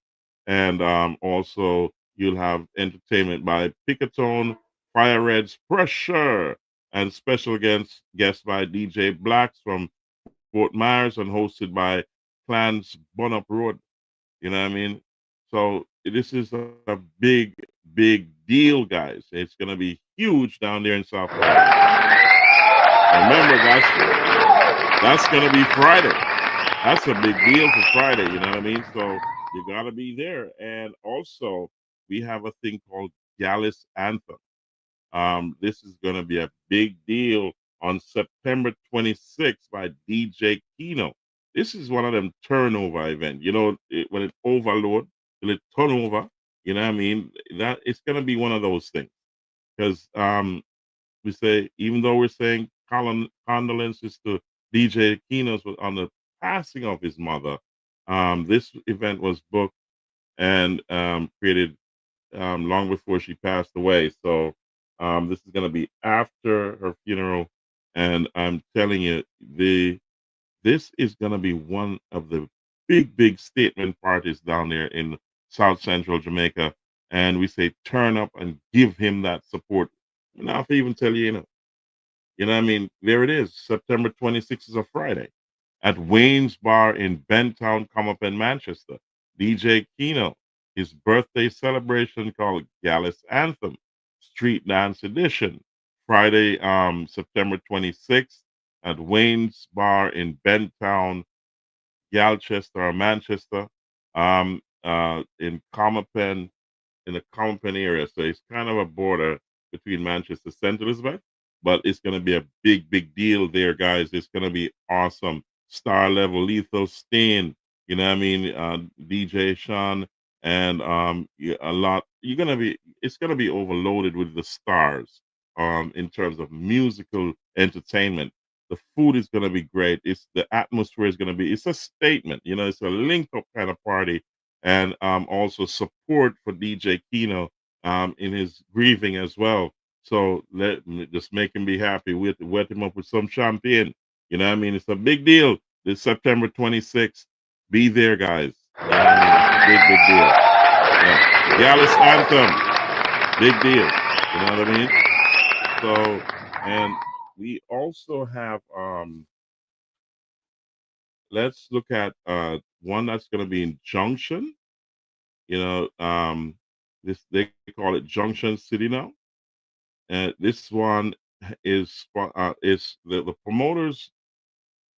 Speaker 1: And also you'll have entertainment by Picatone, Fire Red's Pressure, and special guest by DJ Blacks from Fort Myers and hosted by Clans Bunup Road. You know what I mean? So this is a big deal, guys. It's going to be huge down there in South Florida. Remember, that's gonna be Friday. That's a big deal for Friday. You know what I mean? So you gotta be there. And also, we have a thing called Gallus Anthem. This is gonna be a big deal on September 26th by DJ Kino. This is one of them turnover event. You know, when it overload, when it turn over. You know what I mean? That it's gonna be one of those things because we say, even though we're saying condolences to DJ Kinos on the passing of his mother, this event was booked and created long before she passed away. So this is going to be after her funeral, and I'm telling you, this is going to be one of the big statement parties down there in South Central Jamaica, and we say turn up and give him that support. Now, if I even tell you, you know what I mean? There it is. September 26th is a Friday at Wayne's Bar in Bentown, come up in Manchester. DJ Kino, his birthday celebration called Gallus Anthem, Street Dance Edition. Friday, September 26th at Wayne's Bar in Bentown, Galchester or Manchester, in Comapen, in the Compton area. So it's kind of a border between Manchester, St. Elizabeth, but it's going to be a big deal there, guys. It's going to be awesome. Star level, Lethal Stain, you know what I mean? DJ Sean, and a lot. It's going to be overloaded with the stars in terms of musical entertainment. The food is going to be great. The atmosphere is going to be, it's a statement, it's a link up kind of party, and also support for DJ Kino in his grieving as well. So just make him be happy. Wet him up with some champagne. You know what I mean? It's a big deal. This September 26th. Be there, guys. You know what I mean? It's a big deal. Yeah. Gallus Anthem. Big deal. You know what I mean? So, and we also have let's look at one that's going to be in Junction. This they call it Junction City now. And this one is the promoters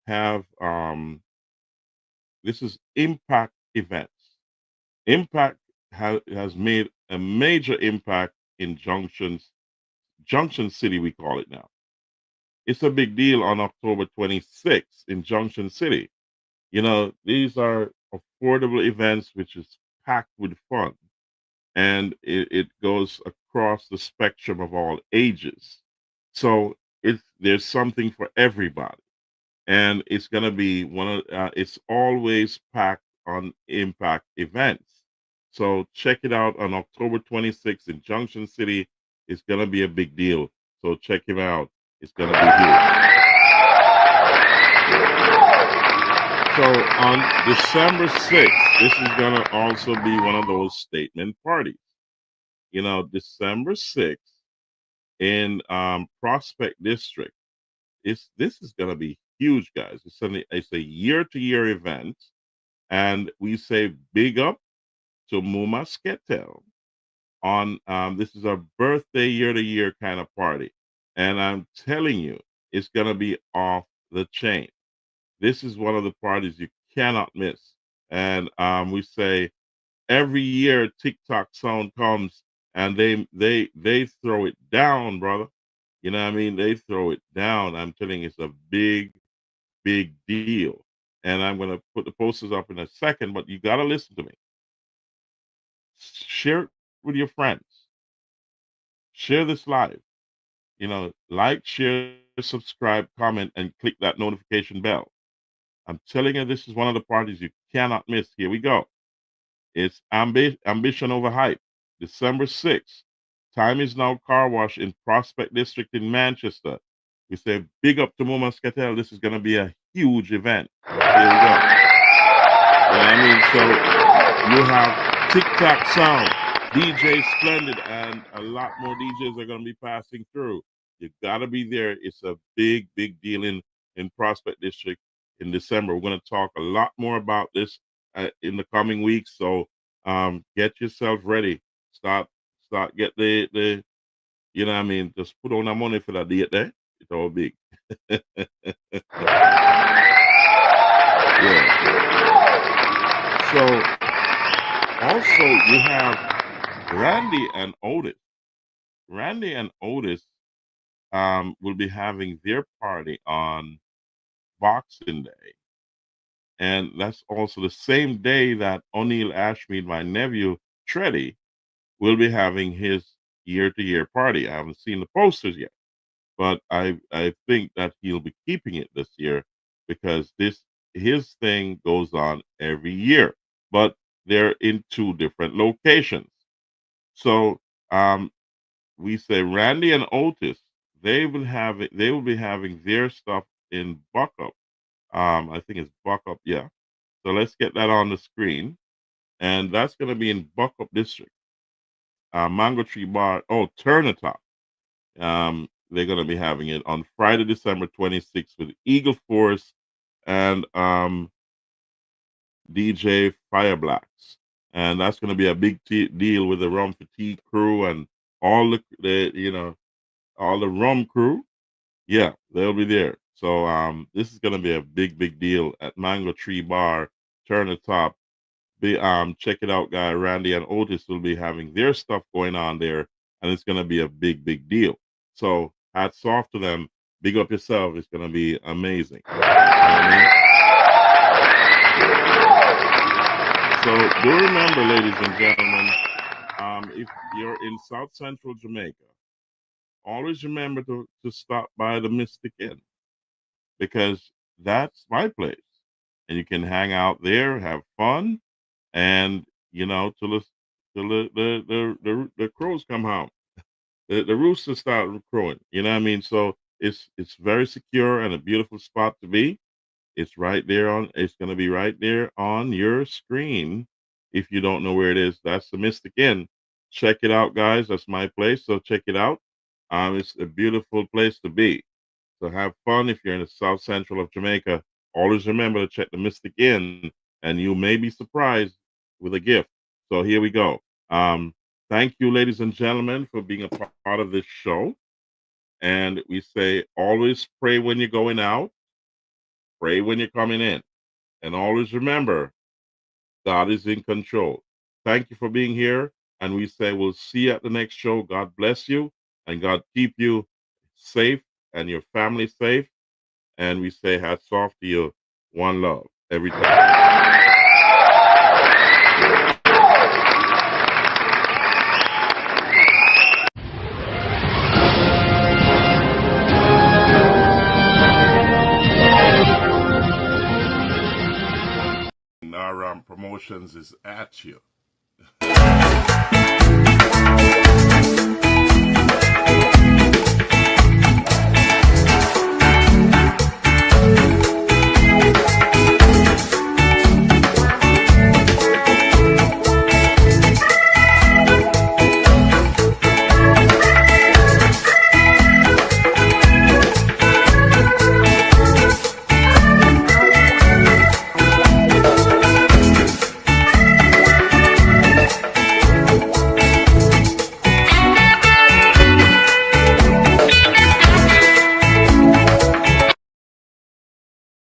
Speaker 1: have this is Impact Events. Impact has made a major impact in Junction City, we call it now. It's a big deal on October 26th in Junction City. These are affordable events which is packed with fun, and it goes across the spectrum of all ages. So there's something for everybody, and it's gonna be it's always packed on Impact Events. So check it out on October 26th in Junction City. It's gonna be a big deal. So check him out. It's gonna be here. So on December 6th, this is going to also be one of those statement parties. December 6th in Prospect District. This is going to be huge, guys. It's a year-to-year event. And we say big up to Muma Sketel on this is a birthday year-to-year kind of party. And I'm telling you, it's going to be off the chain. This is one of the parties you cannot miss. And we say every year TikTok sound comes and they throw it down, brother. You know what I mean? They throw it down. I'm telling you, it's a big deal. And I'm going to put the posters up in a second, but you got to listen to me. Share it with your friends. Share this live. Like, share, subscribe, comment, and click that notification bell. I'm telling you, this is one of the parties you cannot miss. Here we go. It's Ambition Over Hype, December 6th. Time is now car wash in Prospect District in Manchester. We say big up to Muma Sketel. This is going to be a huge event. Here we go. You know what I mean? So you have TikTok Sound, DJ Splendid, and a lot more DJs are going to be passing through. You got to be there. It's a big deal in Prospect District in December. We're going to talk a lot more about this in the coming weeks. So get yourself ready. Start get the you know what I mean, just put on the money for that date there. It's all big. Yeah. So also you have Randy and Otis. Randy and Otis will be having their party on Boxing Day. And that's also the same day that O'Neill Ashmead, my nephew, Treddy, will be having his year-to-year party. I haven't seen the posters yet, but I think that he'll be keeping it this year because his thing goes on every year, but they're in two different locations. So we say Randy and Otis, they will be having their stuff in Buckup. I think it's Buckup, yeah. So let's get that on the screen. And that's going to be in Buckup District. Mango Tree Bar, Turnatop. They're going to be having it on Friday, December 26th with Eagle Force and DJ Fireblacks. And that's going to be a big deal with the Rum Fatigue crew and all all the rum crew. Yeah, they'll be there. So this is going to be a big deal at Mango Tree Bar, Turnatop. Check it out, guy. Randy and Otis will be having their stuff going on there, and it's gonna be a big deal. So hats off to them. Big up yourself. It's gonna be amazing. You know what I mean? So do remember, ladies and gentlemen, if you're in South Central Jamaica, always remember to stop by the Mystic Inn because that's my place, and you can hang out there, have fun, and till the crows come home, the roosters start crowing. You know what I mean? So it's very secure and a beautiful spot to be. It's right there it's going to be right there on your screen. If you don't know where it is, that's the Mystic Inn. Check it out, guys. That's my place, so check it out. It's a beautiful place to be. So have fun if you're in the South Central of Jamaica. Always remember to check the Mystic Inn, and you may be surprised with a gift. So here we go. Thank you, ladies and gentlemen, for being a part of this show. And we say always pray when you're going out, pray when you're coming in, and always remember God is in control. Thank you for being here. And we say we'll see you at the next show. God bless you, and God keep you safe and your family safe. And we say hats off to you. One love every time. Naram Promotions is at you.